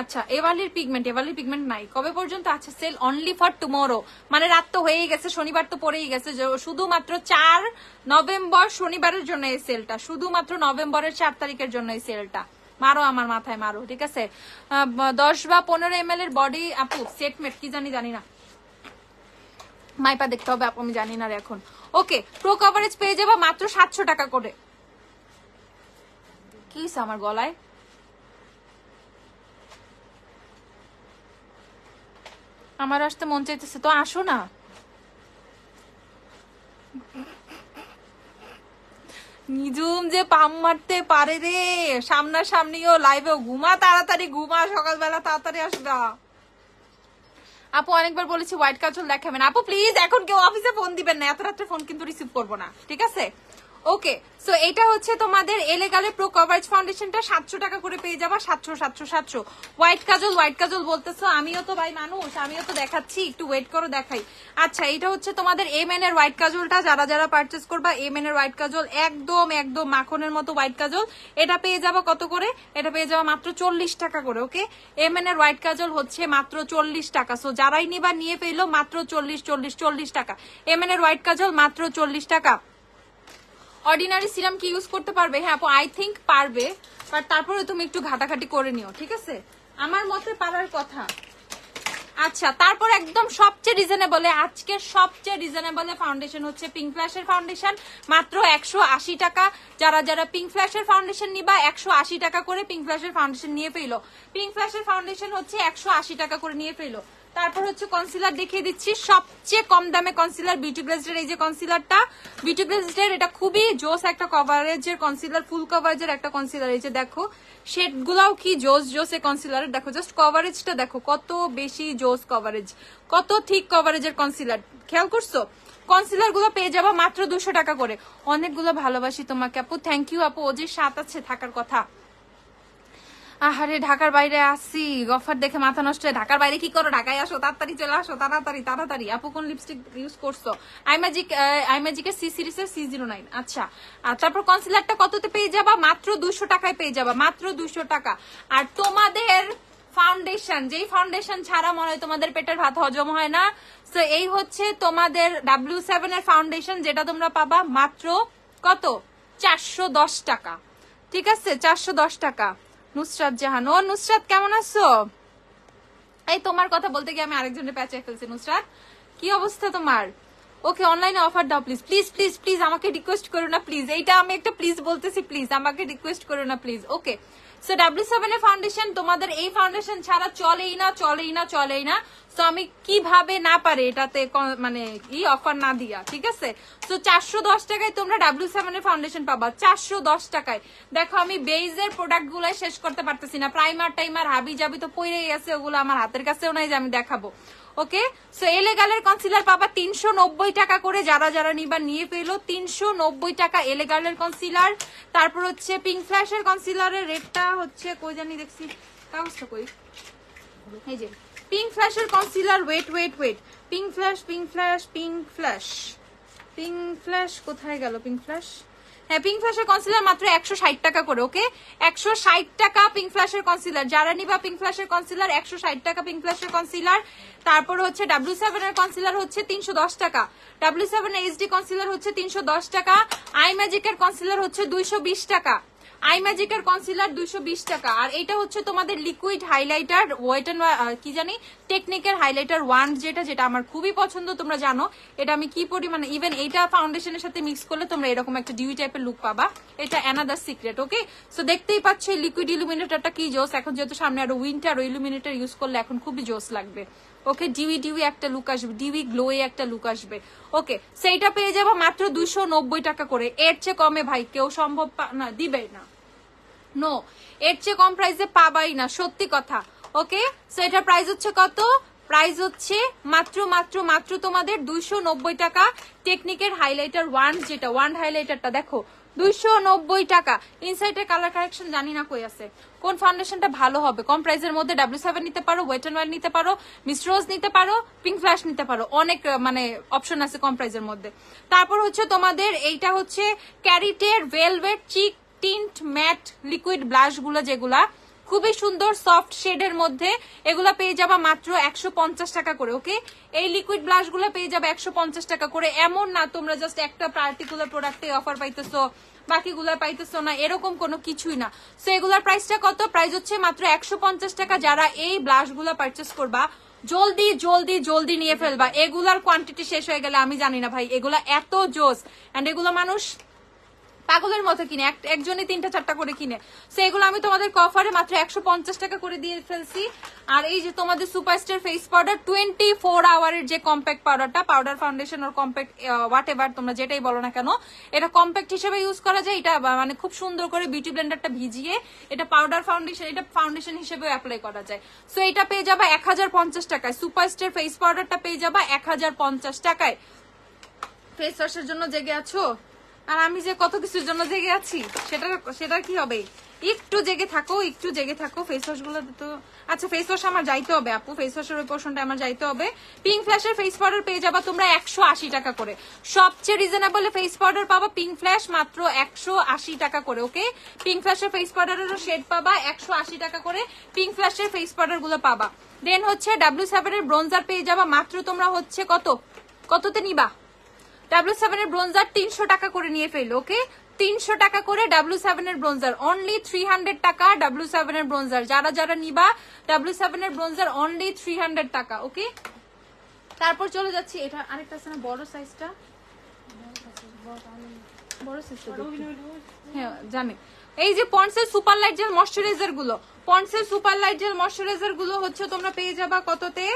আচ্ছা, এভালির পিগমেন্ট নাই কবে পর্যন্ত আছে সেল? অনলি ফর টুমোরো, মানে রাত তো হয়েই গেছে, শনিবার তো পড়েই গেছে। শুধুমাত্র 4 নভেম্বর শনিবারের জন্য এই সেলটা, শুধুমাত্র নভেম্বরের 4 তারিখের জন্য এই সেলটা। মারো আমার মাথায় মারো, ঠিক আছে? 10 বা 15 ml এর বডি আপু সেটমেট কি জানি না, মাইপা দেখতে হবে আপু, আমি জানি না এখন। ওকে, প্রো কভারেজ পেয়ে যাবা মাত্র 700 টাকা করে। কি আমার গলায়? আমার আসতে মন চাইতেছে, তো আসো না। নিজুম যে পাম মারতে পারে রে, সামনাসামনিও লাইভেও। ঘুমা তাড়াতাড়ি, ঘুমা, সকালবেলা তাড়াতাড়ি আসবা। আপু অনেকবার বলেছি হোয়াইট কাজল দেখাবেন। আপু প্লিজ এখন কেউ অফিসে ফোন দিবেন না, এত রাত্রে ফোন কিন্তু রিসিভ করবো না, ঠিক আছে? ওকে, সো এটা হচ্ছে তোমাদের এলেগালে প্রো কভারেজ ফাউন্ডেশনটা 700 টাকা করে পেয়ে যাবা। 700 হোয়াইট কাজল বলতেছো, আমিও তো ভাই মানুষ, আমিও তো দেখাচ্ছি, একটু ওয়েট করো দেখাই। আচ্ছা, এটা হচ্ছে তোমাদের এমএন এর হোয়াইট কাজলটা, যারা যারা পারচেজ করবা এমএন এর হোয়াইট কাজল, একদম একদম মাখনের মতো হোয়াইট কাজল। এটা পেয়ে যাবা কত করে? এটা পেয়ে যাবা মাত্র 40 টাকা করে। ওকে, এমএন এর হোয়াইট কাজল হচ্ছে মাত্র 40 টাকা। সো যারাই নিবা নিয়ে পেলো মাত্র 40 টাকা। এমএন এর হোয়াইট কাজল মাত্র 40 টাকা। অর্ডিনারি সিরাম কি ইউজ করতে পারবে? হ্যাঁ আপু, আই থিঙ্ক পারবে, বাট তারপরে তুমি একটু ঘাটাঘাটি করে নিও, ঠিক আছে? আমার মতে পারার কথা। আচ্ছা, তারপর একদম সবচেয়ে রিজনেবল, আজকের সবচেয়ে রিজনেবল ফাউন্ডেশন হচ্ছে পিঙ্ক ফ্ল্যাশের ফাউন্ডেশন, মাত্র 180 টাকা। যারা যারা পিঙ্ক ফ্ল্যাশের ফাউন্ডেশন নিবা 180 টাকা করে পিঙ্ক ফ্ল্যাশের ফাউন্ডেশন নিয়ে পেলো। পিঙ্ক ফ্ল্যাশের ফাউন্ডেশন হচ্ছে 180 টাকা করে নিয়ে পেলো। তারপর হচ্ছে কনসিলার দেখিয়ে দিচ্ছি, সবচেয়ে কম দামে কনসিলার বিউটি গ্লেজের। এই যে কনসিলারটা বিউটি গ্লেজের, এটা খুবই জোস একটা কভারেজের কনসিলার, ফুল কভারেজের একটা কনসিলার। এই যে দেখো শেড গুলাও কি জোস জোস এই কনসিলার। দেখো জাস্ট কভারেজটা দেখো, কত বেশি জোস কভারেজ, কত ঠিক কভারেজের কনসিলার। খেয়াল করছো? কনসিলার গুলো পেয়ে যাবো মাত্র 200 টাকা করে। অনেকগুলো ভালোবাসি তোমাকে আপু, থ্যাংক ইউ আপু। ও যে 7 আছে থাকার কথা। আহারে ঢাকার বাইরে আসছি, অফার দেখে মাথা নষ্ট। ঢাকার বাইরে কি করো? ঢাকায় আসো, তাড়াতাড়ি চলে আসো, তাড়াতাড়ি তাড়াতাড়ি। আপু কোন লিপস্টিক ইউজ করছো? আইম্যাজিকের সি সিরিজের C09। আচ্ছা, আর তারপর কনসিলারটা কততে পেয়ে যাবা? মাত্র 200 টাকায় পেয়ে যাবা, মাত্র 200 টাকা। আর তোমাদের ফাউন্ডেশন, যেই ফাউন্ডেশন ছাড়া মনে হয় তোমাদের পেটের ভাত হজম হয় না, তো এই হচ্ছে তোমাদের W7 এর ফাউন্ডেশন, যেটা তোমরা পাবা মাত্র কত? 410 টাকা, ঠিক আছে? 410 টাকা। নুসরাত জাহান, ও নুসরাত কেমন আছো? এই তোমার কথা বলতে গিয়ে আমি আরেকজনের প্যাচে ফেলছি। নুসরাত, কি অবস্থা তোমার? ওকে, অনলাইনে অফার দাও প্লিজ, প্লিজ প্লিজ প্লিজ, আমাকে রিকোয়েস্ট করো না প্লিজ। এইটা আমি একটা প্লিজ বলতেছি, প্লিজ আমাকে রিকোয়েস্ট করো না প্লিজ। ওকে, সো W7 এর ফাউন্ডেশন, তোমাদের এই ফাউন্ডেশন ছাড়া চলেই না, চলেই না, চলেই না। সো আমি কিভাবে না পারে এটাতে মানে ই অফার না দিয়া, ঠিক আছে? সো 410 টাকায় তোমরা W7 এর ফাউন্ডেশন পাবা, 410 টাকায়। দেখো আমি বেইজের প্রোডাক্ট গুলাই শেষ করতে পারতেছি না, প্রাইমার টাইমার হাবি জাবি তো পইরেই আছে, ওগুলো আমার হাতের কাছেও নাই যে আমি দেখাবো। ওকে, সো এলেগালের কনসিলার পাবা 390 টাকা করে। যারা যারা নিবা নিয়ে পেলো 390 টাকা এলেগালের কনসিলার। তারপর হচ্ছে পিঙ্ক ফ্ল্যাশের কনসিলারের রেটটা হচ্ছে কই জানি, দেখছি কাগজটা কই, এই যে পিঙ্ক ফ্ল্যাশের concealer. Wait wait wait, pink flash pink flash pink flash pink flash কোথায় গেল? পিঙ্ক ফ্ল্যাশ, হ্যাঁ পিঙ্ক ফ্ল্যাশের কনসিলার মাত্র 160 টাকা করে। ওকে, 160 টাকা পিঙ্ক ফ্ল্যাশের কনসিলার। যারা নিবা পিঙ্ক ফ্ল্যাশের কনসিলার 160 টাকা পিঙ্ক ফ্ল্যাশের কনসিলার। তারপর হচ্ছে W7 এর কনসিলার হচ্ছে 310 টাকা। W7 এর HD কনসিলার হচ্ছে 310 টাকা। আইম্যাজিক এর কনসিলার হচ্ছে 220 টাকা। আইম্যাজিক এর কনসিলার 220 টাকা। আর এটা হচ্ছে তোমাদের লিকুইড হাইলাইটার, ওয়েট এন্ড কি জানি টেকনিকের হাইলাইটার ওয়ান্ড, যেটা আমার খুবই পছন্দ, তোমরা জানো এটা আমি কি পরিমাণে, ইভেন এইটা ফাউন্ডেশনের সাথে মিক্স করলে তোমরা এরকম একটা ডিউই টাইপের লুক পাবা। এটা অ্যানাদার সিক্রেট। ওকে, সো দেখতেই পাচ্ছ লিকুইড ইলুমিনেটরটা কি জোস। এখন যেহেতু সামনে আরো উইন্টার, ইলুমিনেটর ইউজ করলে এখন খুবই জোস লাগবে। ওকে, ডিউই ডিউই একটা লুক আসবে, ডিউই গ্লোয়ে একটা লুক আসবে। ওকে, সেইটা পেয়ে যাবো মাত্র 290 টাকা করে। এর চেয়ে কমে ভাই কেউ সম্ভব না, দিবে না, নো, এর চেয়ে কম প্রাইসে পাবাই না, সত্যি কথা। ওকে, সো এটার প্রাইস হচ্ছে কত? প্রাইস হচ্ছে মাত্র মাত্র মাত্র তোমাদের 290 টাকা। টেকনিকের হাইলাইটার ওয়ান্ড, যেটা ওয়ান্ড হাইলাইটারটা দেখো 290 টাকা। ইনসাইডের কালার কারেকশন জানি না কই আছে। কোন ফাউন্ডেশনটা ভালো হবে কম প্রাইসের মধ্যে? W7 নিতে পারো, ওয়েট এন্ড ওয়াইল্ড নিতে পারো, মিস রোজ নিতে পারো, পিঙ্ক ফ্ল্যাশ নিতে পারো, অনেক মানে অপশন আছে কম প্রাইসের মধ্যে। তারপর হচ্ছে তোমাদের এইটা হচ্ছে ক্যারিটের ভেলভেট চিক টিন্ট ম্যাট লিকুইড ব্লাশ গুলো, যেগুলা খুবই সুন্দর সফট শেডের মধ্যে, এগুলা পেয়ে যাবা মাত্র 150 টাকা করে। ওকে, এই লিকুইড ব্লাশ গুলো পেয়ে যাবে 150 টাকা করে। এমন না তোমরা জাস্ট একটা পার্টিকুলার প্রোডাক্টে অফার পাইতেছো, বাকিগুলা পাইতেছো না, এরকম কোনো কিছুই না। সো এগুলার প্রাইসটা কত? প্রাইস হচ্ছে মাত্র 150 টাকা। যারা এই ব্লাশ গুলা পারচেস করবা জলদি জলদি জলদি নিয়ে ফেলবা, এগুলার কোয়ান্টিটি শেষ হয়ে গেলে আমি জানি না ভাই, এগুলা এত জোস। এন্ড এগুলো মানুষ পাগলের মতো কিনে, একজনে 3টা-4টা করে কিনে। সো এগুলো আমি তোমাদের অফারে মাত্র 150 টাকা করে দিয়ে ফেলছি। আর এই যে তোমাদের সুপারস্টার ফেস পাউডার 24 আওয়ারের যে কম্প্যাক্ট পাউডারটা, powder foundation or compact what ever তোমরা যেটাই বলো না কেন, এটা কম্প্যাক্ট হিসেবে ইউজ করা যায়। এটা মানে খুব সুন্দর করে বিউটি ব্লেন্ডারটা ভিজিয়ে এটা পাউডার ফাউন্ডেশন, এটা ফাউন্ডেশন হিসেবে অ্যাপ্লাই করা যায়। সো এটা পেয়ে যাবা 1050 টাকায়। সুপারস্টার ফেস পাউডারটা পেয়ে যাবা 1050 টাকায়। ফেস ওয়াশের জন্য জেগে আছো, আর আমি যে কত কিছুর জন্য জেগে আছি সেটা কি হবে? একটু জেগে থাকো, একটু জেগে থাকো। ফেস ওয়াশ গুলো তো আচ্ছা, ফেস ওয়াশ আমার যাইতে হবে আপু, ফেস ওয়াশের ওই পোর্শনটা আমার যাইতে হবে। পিঙ্ক ফ্ল্যাশের ফেস পাউডার পেয়ে যাবা তোমরা 180 টাকা করে। সবচেয়ে রিজনেবল ফেস পাউডার পাবা পিঙ্ক ফ্ল্যাশ মাত্র 180 টাকা করে। ওকে, পিঙ্ক ফ্ল্যাশের ফেস পাউডারেরও শেড পাবা 180 টাকা করে। পিঙ্ক ফ্ল্যাশের ফেস পাউডার গুলো পাবা। দেন হচ্ছে W7 এর ব্রোঞ্জার পেয়ে যাবা মাত্র তোমরা হচ্ছে কততে নিবা? W7 এর ব্রোঞ্জার 300 টাকা করে নিয়ে ফেলো। ওকে, 300 টাকা করে W7 এর ব্রোঞ্জার, অনলি 300 টাকা W7 এর ব্রোঞ্জার। যারা নিবা W7 এর ব্রোঞ্জার অনলি 300 টাকা। ওকে, তারপর চলে যাচ্ছি, এটা আরেকটা আছে না বড় সাইজটা, বড় সাইজটা হ্যাঁ জানি। এই যে পন্ডসের সুপার লাইট জেল ময়শ্চারাইজার গুলো, পন্ডসের সুপার লাইট জেল ময়শ্চারাইজার গুলো হচ্ছে তোমরা পেয়ে যাবা কততে?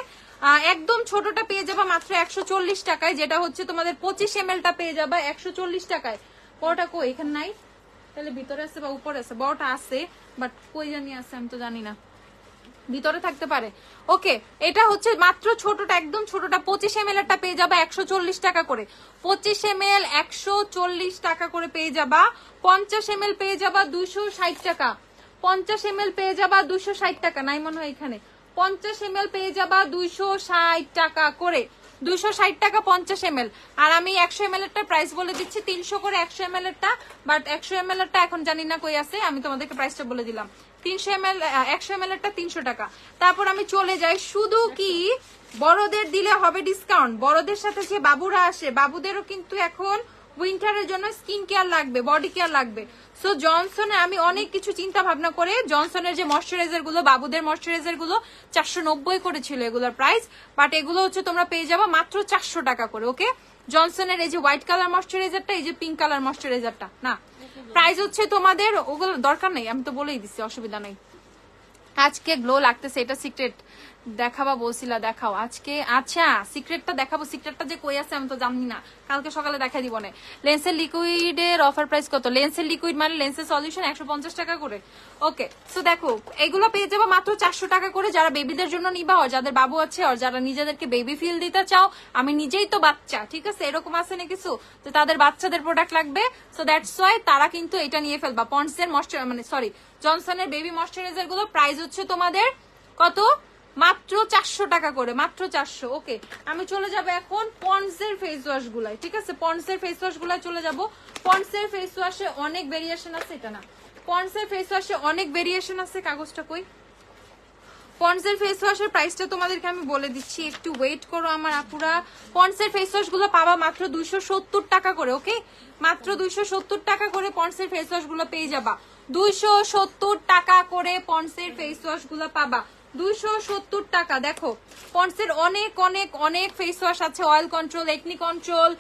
একদম ছোটটা পেয়ে যাবা মাত্র 140 টাকায়, যেটা হচ্ছে তোমাদের 25 ml টা পেয়ে যাবা 140 টাকায়। বড়টা কই? এখানে নাই, তাহলে ভিতরে আছে বা উপরে আছে? বড়টা আছে বাট কই জানি আছে, আমি তো জানি না, ভিতরে থাকতে পারে। ওকে, এটা হচ্ছে মাত্র ছোটটা, একদম ছোটটা 25 ml টা পেয়ে যাবা 140 টাকা করে। 25 ml 140 টাকা করে পেয়ে যাবা। 50 ml পেয়ে যাবা 260 টাকা। 50 ml পেয়ে যাবা 260 টাকা, নাই মনে হয় এখানে। 50 ml পেয়ে যাবা 260 টাকা করে, 260 টাকা 50 ml। আর আমি 100 ml এরটা প্রাইস বলে দিচ্ছি 300 করে 100 ml এরটা, বাট 100 ml এরটা এখন জানি না কই আছে, আমি তোমাদেরকে প্রাইসটা বলে দিলাম। 300 ml 100 ml এরটা 300 টাকা। তারপর আমি চলে যাই, শুধু কি বড়দের দিলে হবে ডিসকাউন্ট? বড়দের সাথে যে বাবুরা আসে, বাবুদেরও কিন্তু এখন উইন্টারের জন্য স্কিন কেয়ার লাগবে, বডি কেয়ার লাগবে। সো জনসনে আমি অনেক কিছু চিন্তা ভাবনা করে জনসনের যে ময়শ্চারাইজার গুলো, বাবুদের ময়শ্চারাইজার গুলো 490 করেছিল এগুলোর প্রাইস, বাট এগুলো হচ্ছে তোমরা পেয়ে যাবা মাত্র 400 টাকা করে। ওকে, জনসনের এই যে হোয়াইট কালার ময়শ্চারাইজারটা, এই যে পিঙ্ক কালার ময়শ্চারাইজারটা, না প্রাইস হচ্ছে তোমাদের, ওগুলো দরকার নেই, আমি তো বলেই দিচ্ছি, অসুবিধা নেই। আজকে গ্লো লাগতেছে, এটা সিক্রেট দেখাবা বলছিলা, দেখাও আজকে। আচ্ছা সিক্রেটটা দেখাবো, সিক্রেটটা যে কই আছে আমি তো জানি না, কালকে সকালে দেখা দিব না। লেন্সের লিকুইডের অফার প্রাইস কত? লেন্সের লিকুইড মানে লেন্সের সলিউশন 150 টাকা করে। ওকে, সো দেখো এগুলো পেয়ে যাবো মাত্র 400 টাকা করে। যারা বেবিদের জন্য নিবা, আর যাদের বাবু আছে, আর যারা নিজেদেরকে বেবি ফিল দিতে চাও, আমি নিজেই তো বাচ্চা, ঠিক আছে, এরকম আছে না কিছু, তো তাদের বাচ্চাদের প্রোডাক্ট লাগবে, সো দ্যাটস ওয়াই তারা কিন্তু এটা নিয়ে ফেলবা। পন্ডসের জনসনের বেবি ময়শ্চারাইজার গুলো প্রাইস হচ্ছে তোমাদের কত? মাত্র 400 টাকা করে, মাত্র 400। ওকে, আমি চলে যাবো এখন পন্ডসের ফেস ওয়াশ গুলাই, ঠিক আছে, পন্ডসের ফেস ওয়াশ গুলাই চলে যাবো। পন্ডসের ফেস ওয়াশে অনেক ভেরিয়েশন আছে, এটা না, পন্ডসের ফেস ওয়াশে অনেক ভেরিয়েশন আছে। কাগজটা কই? পন্ডসের ফেস ওয়াশের প্রাইসটা তোমাদেরকে আমি বলে দিচ্ছি, একটু ওয়েট করো আমার আপুরা। পন্ডসের ফেস ওয়াশ গুলো পাবা মাত্র 270 টাকা করে। ওকে, মাত্র 270 টাকা করে পন্ডসের ফেস ওয়াশ গুলো পেয়ে যাবা। 270 টাকা করে পন্ডসের ফেস ওয়াশ গুলো পাবা, 270 টাকা। দেখো পন্ডসের অনেক অনেক অনেক ফেস ওয়াশ আছে, oil control, acne control,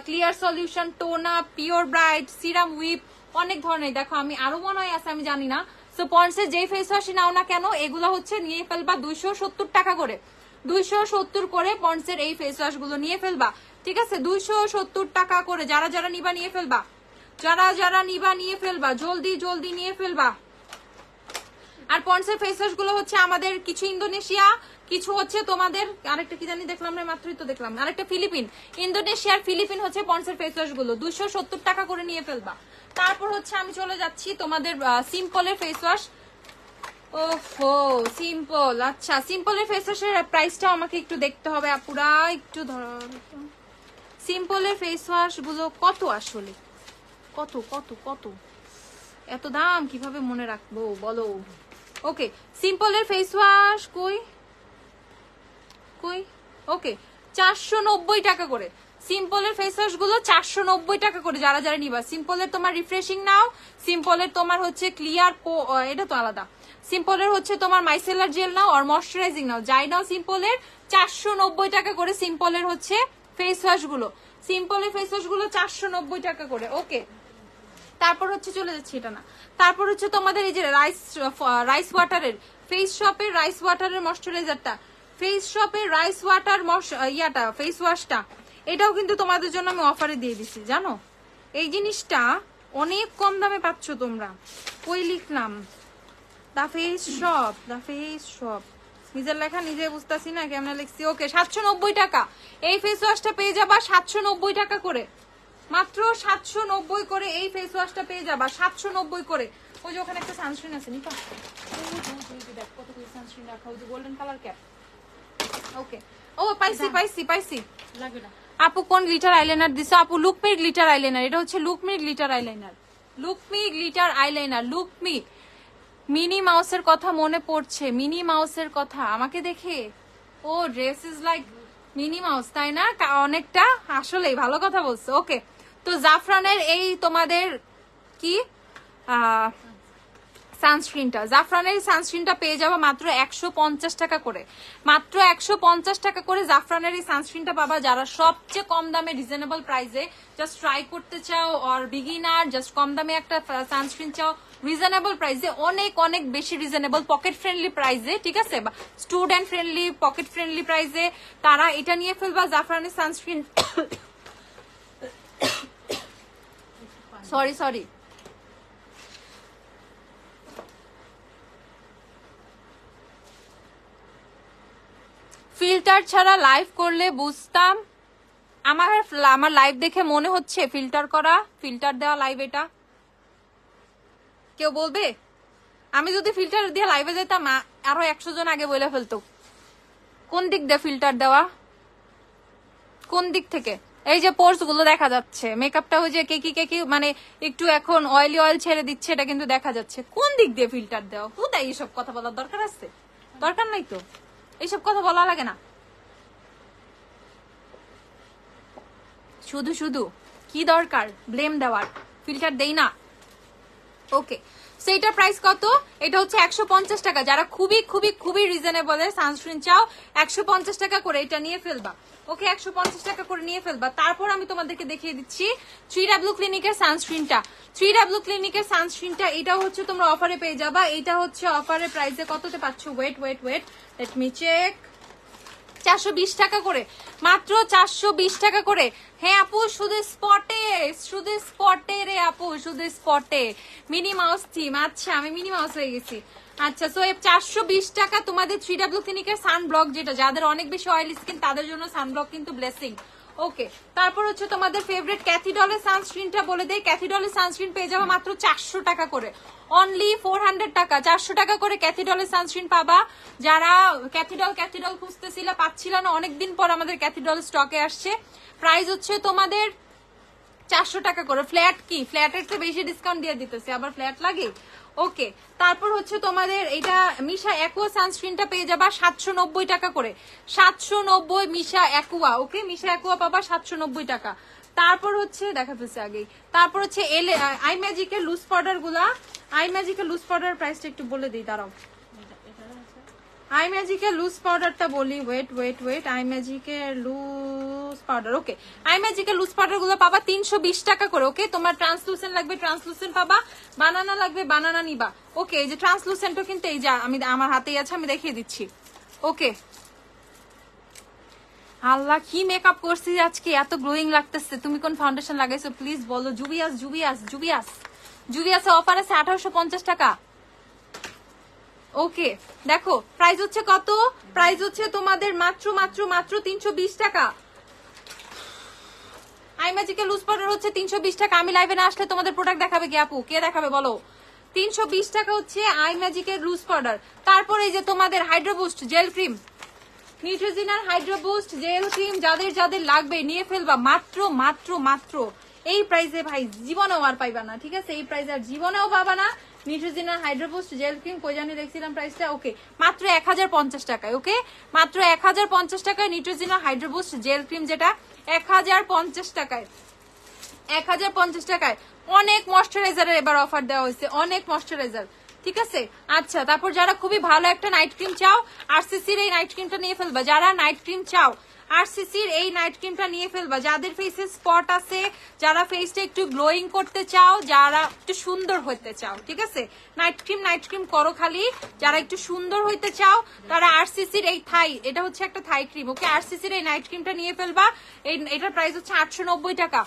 clear solution, toner, pure bright, serum whip, অনেক ধরনের। দেখো আমি আরো মনে হয় আছে, আমি জানি না। সো পন্ডসের যেই ফেস ওয়াশই নাও না কেন, এগুলো হচ্ছে নিয়ে ফেলবা 270 টাকা করে, 270 করে পন্ডসের এই ফেস ওয়াশ গুলো নিয়ে ফেলবা, ঠিক আছে, 270 টাকা করে। যারা নিবা নিয়ে ফেলবা, যারা নিবা নিয়ে ফেলবা, জলদি জলদি নিয়ে ফেলবা। আর পন্ডসের ফেস ওয়াশ গুলো হচ্ছে আমাদের কিছু ইন্দোনেশিয়া, কিছু হচ্ছে তোমাদের আরেকটা কি জানি দেখলাম না, মাত্রই তো দেখলাম, আরেকটা ফিলিপিন। ইন্দোনেশিয়ার ফিলিপিন হচ্ছে পন্ডসের ফেস ওয়াশ গুলো 270 টাকা করে নিয়ে ফেলবা। তারপর হচ্ছে আমি চলে যাচ্ছি তোমাদের সিম্পলের ফেস ওয়াশ। ওহো সিম্পল, আচ্ছা সিম্পলের ফেস ওয়াশের প্রাইসটা আমাকে একটু দেখতে হবে আপুরা, একটু ধরো। সিম্পলের ফেস ওয়াশ গুলো কত আসলে, কত কত কত এত দাম কিভাবে মনে রাখবো বলো? ওকে, সিম্পলের ফেস ওয়াশ কই কই? ওকে, 490 টাকা করে সিম্পলের ফেস ওয়াশ গুলো, 490 টাকা করে। যারা নিবা, সিম্পলের তোমার রিফ্রেশিং নাও, সিম্পলের তোমার হচ্ছে ক্লিয়ার, এটা তো আলাদা, সিম্পলের হচ্ছে তোমার মাইসেলার জেল নাও, আর ময়শ্চারাইজিং নাও, যাই নাও সিম্পলের 490 টাকা করে সিম্পলের হচ্ছে ফেস ওয়াশ গুলো, সিম্পলের ফেস ওয়াশ গুলো 490 টাকা করে। ওকে, তারপর হচ্ছে চলে যাচ্ছে এটা না, তারপর হচ্ছে তোমাদের এই যে রাইস ওয়াটারের ফেস শপের রাইস ওয়াটারের ময়শ্চারাইজারটা, ফেস শপের রাইস ওয়াটার ইয়াটা ফেস ওয়াশটা, এটাও কিন্তু তোমাদের জন্য আমি অফারে দিয়ে দিছি জানো। এই জিনিসটা অনেক কম দামে পাচ্ছ তোমরা। কই লিখলাম? দা ফেস শপ, দা ফেস শপ, নিজের লেখা নিজে বুঝতেছি না কেমন লিখছি। ওকে 790 টাকা এই ফেস ওয়াশটা পেয়ে যাবা 790 টাকা করে, মাত্র 790 করে এই ফেস ওয়াশটা পেয়ে যাবা 790 করে। ওই যে ওখানে একটা সানস্ক্রিন আছে নিপা, দেখ কতগুলো সানস্ক্রিন রাখা, ওই যে গোল্ডেন কালার ক্যাপ। ওকে ও পাইছি পাইছি পাইছি, লাগবে না। আপু কোন গ্লিটার আইলাইনার দিছো? আপু লুকমি গ্লিটার আইলাইনার, এটা হচ্ছে লুকমি গ্লিটার আইলাইনার, লুকমি গ্লিটার আইলাইনার, লুকমি। মিনি মাউসের কথা মনে পড়ছে, মিনি মাউসের কথা আমাকে দেখে। ও dress is like Minnie Mouse, তাই না? অনেকটা, আসলেই ভালো কথা বলছো। ওকে তো জাফরানের এই তোমাদের কি সানস্ক্রিনটা, জাফরানের সানস্ক্রিনটা পেয়ে যাবো মাত্র 150 টাকা করে, মাত্র 150 টাকা করে জাফরানের এই সানস্ক্রিনটা পাবা। যারা সবচেয়ে কম দামে রিজনেবল প্রাইসে জাস্ট ট্রাই করতে চাও, আর বিগিনার জাস্ট কম দামে একটা সানস্ক্রিন চাও রিজনেবল প্রাইসে, অনেক অনেক বেশি রিজনেবল পকেট ফ্রেন্ডলি প্রাইসে, ঠিক আছে, বা স্টুডেন্ট ফ্রেন্ডলি পকেট ফ্রেন্ডলি প্রাইসে, তারা এটা নিয়ে ফেলবা জাফরানের সানস্ক্রিন। সরি সরি, ফিল্টার ছাড়া লাইভ করলে বুঝতাম। আমার লাইভ দেখে মনে হচ্ছে ফিল্টার করা, ফিল্টার দেওয়া লাইভ, এটা কেউ বলবে? আমি যদি ফিল্টার দিয়ে লাইভে যেতাম আরো 100 জন আগে বলে ফেলতো। কোন দিক দিয়ে ফিল্টার দেওয়া, কোন দিক থেকে? এই যে পোর্স গুলো দেখা যাচ্ছে, মেকআপটা ওই যে কেকি কেকি মানে একটু এখন অয়েলি অয়েল ছেড়ে দিচ্ছে, এটা কিন্তু দেখা যাচ্ছে। কোন দিক দিয়ে ফিল্টার দেওয়া? কোথায় এইসব কথা বলার দরকার আছে? দরকার নাই তো, এইসব কথা বলা লাগে না। শুধু শুধু কি দরকার ব্লেম দেওয়ার? ফিল্টার দেই না। ওকে সেইটা প্রাইস কত? এটা হচ্ছে 150 টাকা। যারা খুবই খুবই খুবই রিজনেবল এর সানস্ক্রিন চাও 150 টাকা করে এটা নিয়ে ফেলবা। ওকে 150 টাকা করে নিয়ে ফেলবা। তারপর আমি তোমাদেরকে দেখিয়ে দিচ্ছি 3W ক্লিনিকের সানস্ক্রিনটা। 3W ক্লিনিকের সানস্ক্রিনটা এটাও হচ্ছে তোমরা অফারে পেয়ে যাবা। এটা হচ্ছে অফারে প্রাইসে কততে পাচ্ছ? Wait wait wait, let me check. 420 টাকা করে, মাত্র 420 টাকা করে। হ্যাঁ আপু শুধু স্পটে, শুধু স্পটে রে আপু, শুধু স্পটে। মিনি মাউস থিম, আচ্ছা আমি মিনি মাউস হয়ে গেছি। আচ্ছা সো 420 টাকা তোমাদের 3W ক্লিনিকের সানব্লক, যেটা যাদের অনেক বেশি অয়েলি স্কিন তাদের জন্য সানব্লক কিন্তু ব্লেসিং। ওকে তারপর হচ্ছে তোমাদের ফেভারিট ক্যাথিডলের সানস্ক্রিনটা বলে দেয়। ক্যাথিডলের সানস্ক্রিন পেয়ে যাবে মাত্র 400 টাকা করে, অনলি 400 টাকা। 400 টাকা করে ক্যাথিডলের সানস্ক্রিন পাবা। যারা ক্যাথিডল খুঁজতেছিল পাচ্ছিল না, অনেকদিন পর আমাদের ক্যাথিডল স্টকে আসছে। প্রাইস হচ্ছে তোমাদের 400 টাকা করে। ফ্ল্যাট কি? ফ্ল্যাটের চেয়ে বেশি ডিসকাউন্ট দিয়ে দিতেছে, আবার ফ্ল্যাট লাগে। ওকে তারপর হচ্ছে তোমাদের এটা মিশা অ্যাকুয়া সানস্ক্রিনটা পেয়ে যাবা 790 টাকা করে। 790 মিশা অ্যাকুয়া। ওকে মিশা অ্যাকুয়া পাবা 790 টাকা। তারপর হচ্ছে দেখা ফেলছে আগেই। তারপর হচ্ছে আই ম্যাজিকের লুজ পাউডার গুলা। আই ম্যাজিকের লুজ পাউডার প্রাইসটা একটু বলে দিই, দাঁড়াও। আই ম্যাজিকের লুজ পাউডারটা বলি, ওয়েট ওয়েট ওয়েট। আই ম্যাজিকের লুজ পাউডার, ওকে আই ম্যাজিকের লুজ পাউডার গুলো পাবা 320 টাকা করে। ওকে তোমার ট্রান্সলুসেন্ট লাগবে ট্রান্সলুসেন্ট পাবা, বানানা লাগবে বানানা নিবা। ওকে এই যে ট্রান্সলুসেন্টও কিন্তু এই যে আমি আমার হাতেই আছে, আমি দেখিয়ে দিচ্ছি। ওকে আল্লাহ কি মেকআপ করছি আজকে, এত গ্লোয়িং লাগতেছে। তুমি কোন ফাউন্ডেশন লাগাইছো প্লিজ বলো। জুবিয়াস জুবিয়াস জুবিয়াস জুবিয়াসে অফার আছে 1850 টাকা। ওকে দেখো প্রাইস হচ্ছে কত? প্রাইস হচ্ছে তোমাদের মাত্র মাত্র মাত্র 320 টাকা। আই ম্যাজিকের লুজ পাউডার হচ্ছে 320 টাকা। আমি লাইভে না আসলে তোমাদের প্রোডাক্ট দেখাবে কি আপু? কে দেখাবে বলো? 320 টাকা হচ্ছে আই ম্যাজিকের লুজ পাউডার। তারপরে এই যে তোমাদের হাইড্রো বুস্ট জেল ক্রিম, নিউট্রিজিনার হাইড্রো বুস্ট জেল ক্রিম যাদের যাদের লাগবে নিয়ে ফেলবা মাত্র মাত্র মাত্র এই প্রাইসে। ভাই জীবনেও আর পাইবা না, ঠিক আছে? এই প্রাইসে আর জীবনেও পাবা না। নিউট্রিজিনার হাইড্রো বুস্ট জেল ক্রিম কই জানি দেখছিলাম প্রাইসটা। ওকে মাত্র 1050 টাকায়। ওকে মাত্র 1050 টাকায় নিউট্রিজিনার হাইড্রো বুস্ট জেল ক্রিম, যেটা 1050 টাকায়। 1050 টাকায় অনেক ময়শ্চারাইজারের এবার অফার দেওয়া হয়েছে, অনেক ময়শ্চারাইজার, ঠিক আছে? আচ্ছা তারপর যারা খুবই ভালো একটা নাইট ক্রিম চাও, আরসিসির এই নাইট ক্রিমটা নিয়ে ফেলবা। যারা নাইট ক্রিম চাও আরসিসির এই নাইট ক্রিমটা নিয়ে ফেলবা যাদের ফেসে স্পট আছে, যারা ফেসটা একটু গ্লোয়িং করতে চাও, যারা একটু সুন্দর হতে চাও, ঠিক আছে? নাইট ক্রিম করো খালি, যারা একটু সুন্দর হইতে চাও তারা আরসিসির এই থাই, এটা হচ্ছে একটা থাই ক্রিম, ওকে? আরসিসির এই নাইট ক্রিমটা নিয়ে ফেলবা। এটার প্রাইস হচ্ছে 890 টাকা।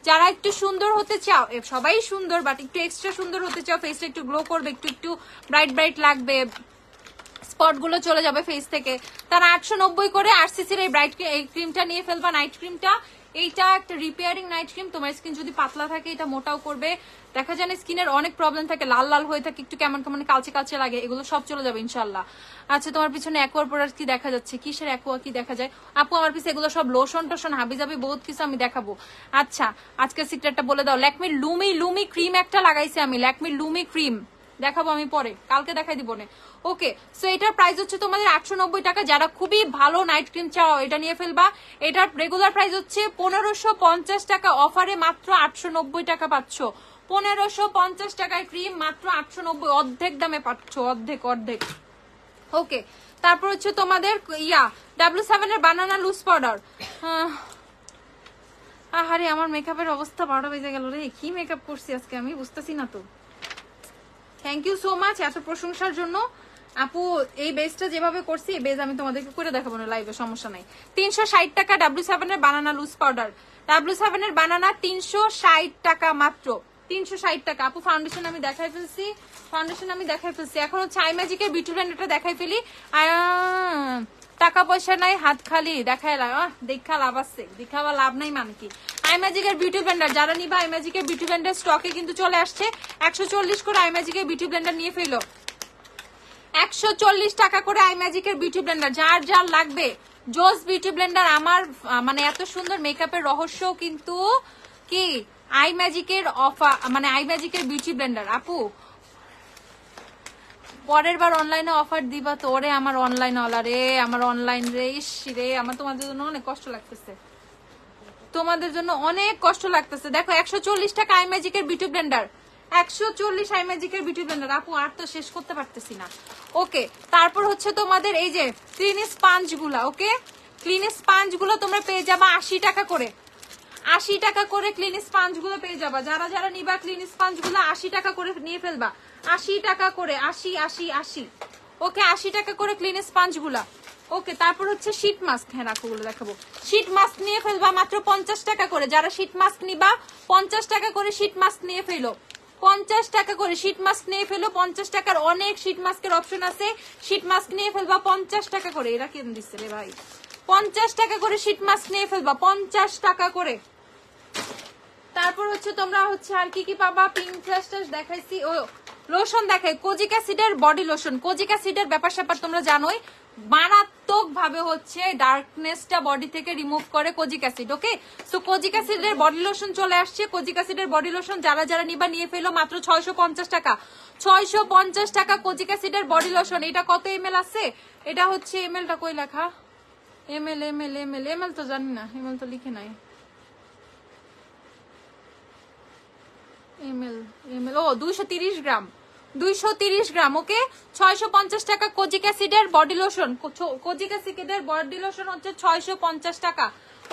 যারা একটু সুন্দর হতে চাও, সবাই সুন্দর বাট একটু এক্সট্রা সুন্দর হতে চাও, ফেসটা একটু গ্লো করবে, একটু ব্রাইট লাগবে, স্পট গুলো চলে যাবে ফেস থেকে, তারা 890 করে আরসিসির এই ক্রিমটা নিয়ে ফেলবা, নাইট ক্রিমটা। এইটা একটা রিপেয়ারিং নাইট ক্রিম, তোমার স্কিন যদি পাতলা থাকে এটা মোটাও করবে। দেখা যায় না স্কিনের অনেক প্রবলেম থাকে, লাল হয়ে থাকে, একটু কেমন কালচে লাগে, এগুলো সব চলে যাবে ইনশাল্লাহ। আচ্ছা, তোমার পিছনে অ্যাকোয়ার প্রোডাক্ট কি দেখা যাচ্ছে? কিসের অ্যাকোয়া কি দেখা যায় আপু? আমার পিছনে এগুলো সব লোশন টোশন হাবিজাবি বহুত কিছু আমি দেখাবো। আচ্ছা, আজকের সিক্রেটটা বলে দাও। ল্যাকমির লুমি ক্রিম একটা লাগাইছি আমি, ল্যাকমির লুমি ক্রিম দেখাবো আমি পরে, কালকে দেখাই দিব না। ওকে, সো এটার প্রাইস হচ্ছে তোমাদের 890 টাকা। যারা খুবই ভালো নাইট ক্রিম চাও এটা নিয়ে ফেলবা। এটার রেগুলার প্রাইস হচ্ছে 1550 টাকা, অফারে মাত্র 890 টাকা পাচ্ছ। 1550 টাকার ক্রিম মাত্র 890, অর্ধেক দামে পাচ্ছ, অর্ধেক। ওকে, তারপর হচ্ছে তোমাদের W7 এর বানানা লুজ পাউডার। আরে আমার মেকআপের অবস্থা 12 বেজে গেল রে, কি মেকআপ করছি আজকে আমি বুঝতেছি না তো। থ্যাংক ইউ সো মাচ এত প্রশংসার জন্য আপু। এই বেসটা যেভাবে করছি এই বেস আমি তোমাদেরকে করে দেখাবো না লাইভে, সমস্যা নাই। 360 টাকা W7 এর বানানা লুজ পাউডার, W7 এর বানানা 360 টাকা মাত্র, 360 টাকা। আপু ফাউন্ডেশন আমি দেখাই ফেলছি, এখন হচ্ছে আই ম্যাজিকের বিউটি ব্লেন্ডারটা দেখাই ফেলি। টাকা পয়সা নাই হাত খালি, দেখা লাভ আছে, দেখাবা লাভ নাই মানে কি? আই ম্যাজিকের বিউটি ব্লেন্ডার যারা নিবা, আই ম্যাজিকের বিউটি ব্লেন্ডার স্টকে কিন্তু চলে আসছে। 140 করে আই ম্যাজিকের বিউটি ব্লেন্ডার নিয়ে ফেলো, 140 টাকা করে আই ম্যাজিকের বিউটি ব্লেন্ডার। যার লাগবে জোস বিউটি ব্লেন্ডার। আমার মানে এত সুন্দর মেকআপের রহস্য কিন্তু কি আই ম্যাজিকের অফার, মানে আই ম্যাজিকের বিউটি ব্লেন্ডার। আপু পরের বার অনলাইনে অফার দিবা তো? ওরে আমার অনলাইন ওলা রে, আমার অনলাইন রে, ইস রে, আমার তোমাদের জন্য অনেক কষ্ট লাগতেছে, দেখো 140 টাকা আই ম্যাজিকের বিউটি ব্লেন্ডার, 140 আই ম্যাজিকের বিউটি ব্লেন্ডার। আপু আর তো শেষ করতে পারতেছি না। ওকে, তারপর হচ্ছে তোমাদের এই যে ক্লিন স্পঞ্জ গুলা, ওকে? ক্লিন স্পঞ্জ গুলো তোমরা পেয়ে যাবা 80 টাকা করে, 80 টাকা করে ক্লিন স্পঞ্জ গুলো পেয়ে যাবা। যারা নিবা ক্লিন স্পঞ্জ গুলো 80 টাকা করে নিয়ে ফেলবা, 80 টাকা করে, 80। ওকে, 80 টাকা করে ক্লিন স্পঞ্জ গুলা। ওকে, তারপর হচ্ছে শীট মাস্ক, হ্যাঁ রাখো গুলো দেখাবো। শীট মাস্ক নিয়ে ফেলবা মাত্র 50 টাকা করে। যারা শীট মাস্ক নিবা 50 টাকা করে শীট মাস্ক নিয়ে ফেলো, 50 টাকা করে শীট মাস্ক নিয়ে ফেলো। 50 টাকার অনেক শীট মাস্কের অপশন আছে, শীট মাস্ক নিয়ে ফেলবা 50 টাকা করে। এরা কেন দিচ্ছে রে ভাই? 50 টাকা করে শীট মাস্ক নিয়ে ফেলবা, 50 টাকা করে। তারপর হচ্ছে তোমরা হচ্ছে আর কি পাবা, পিঙ্ক ফ্ল্যাশ দেখাইছি, ও লোশন দেখাই, কোজিক অ্যাসিডের বডি লোশন। কোজিক অ্যাসিডের ব্যাপার তোমরা জানোই, মারাত্মক ভাবে হচ্ছে ডার্কনেসটা বডি থেকে রিমুভ করে কোজিক অ্যাসিড। ওকে, সো কোজিক অ্যাসিডের বডি লোশন চলে আসছে। কোজিক অ্যাসিডের বডি লোশন যারা নিবা নিয়ে ফেলো মাত্র 650 টাকা, 650 টাকা কোজিক অ্যাসিডের বডি লোশন। এটা কত এমএল আছে? এটা হচ্ছে এমএলটা কই লেখা? এমএল তো জানি না, এমএল তো লিখে নাই। ও 230 গ্রাম, 230 গ্রাম। ওকে, 650 টাকা কোজিক অ্যাসিডের বডি লোশন। কোজিক অ্যাসিডের বডি লোশন হচ্ছে 650 টাকা।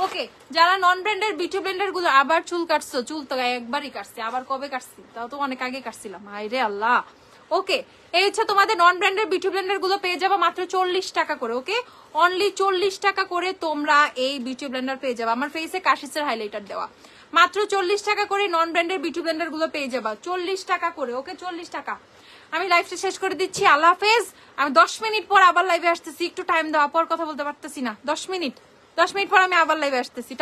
ওকে, যারা নন ব্র্যান্ডের বিউটি ব্লেন্ডার গুলো, আবার চুল কাটছো? চুল তো একবারই কাটছি, আবার কবে কাটছি? তাও তো অনেক আগে কাটছিলাম, হায় রে আল্লাহ। ওকে, এই হচ্ছে তোমাদের নন ব্র্যান্ডের বিউটি ব্লেন্ডার গুলো পেয়ে যাবা মাত্র 40 টাকা করে। ওকে, অনলি 40 টাকা করে তোমরা এই বিউটি ব্লেন্ডার পেয়ে যাবা। আমার ফেসে কাশিসের হাইলাইটার দেওয়া, মাত্র 40 টাকা করে নন ব্র্যান্ডের বিউটি ব্লেন্ডার গুলো পেয়ে যাবা, 40 টাকা করে। ওকে, 40 টাকা। আমি লাইভটা শেষ করে দিচ্ছি, আল্লাহ হাফেজ। আমি 10 মিনিট পর আবার লাইভে আসতেছি, একটু টাইম দেওয়া, পর কথা বলতে পারতেছি না। 10 মিনিট পর আমি আবার লাইভে আসতেছি।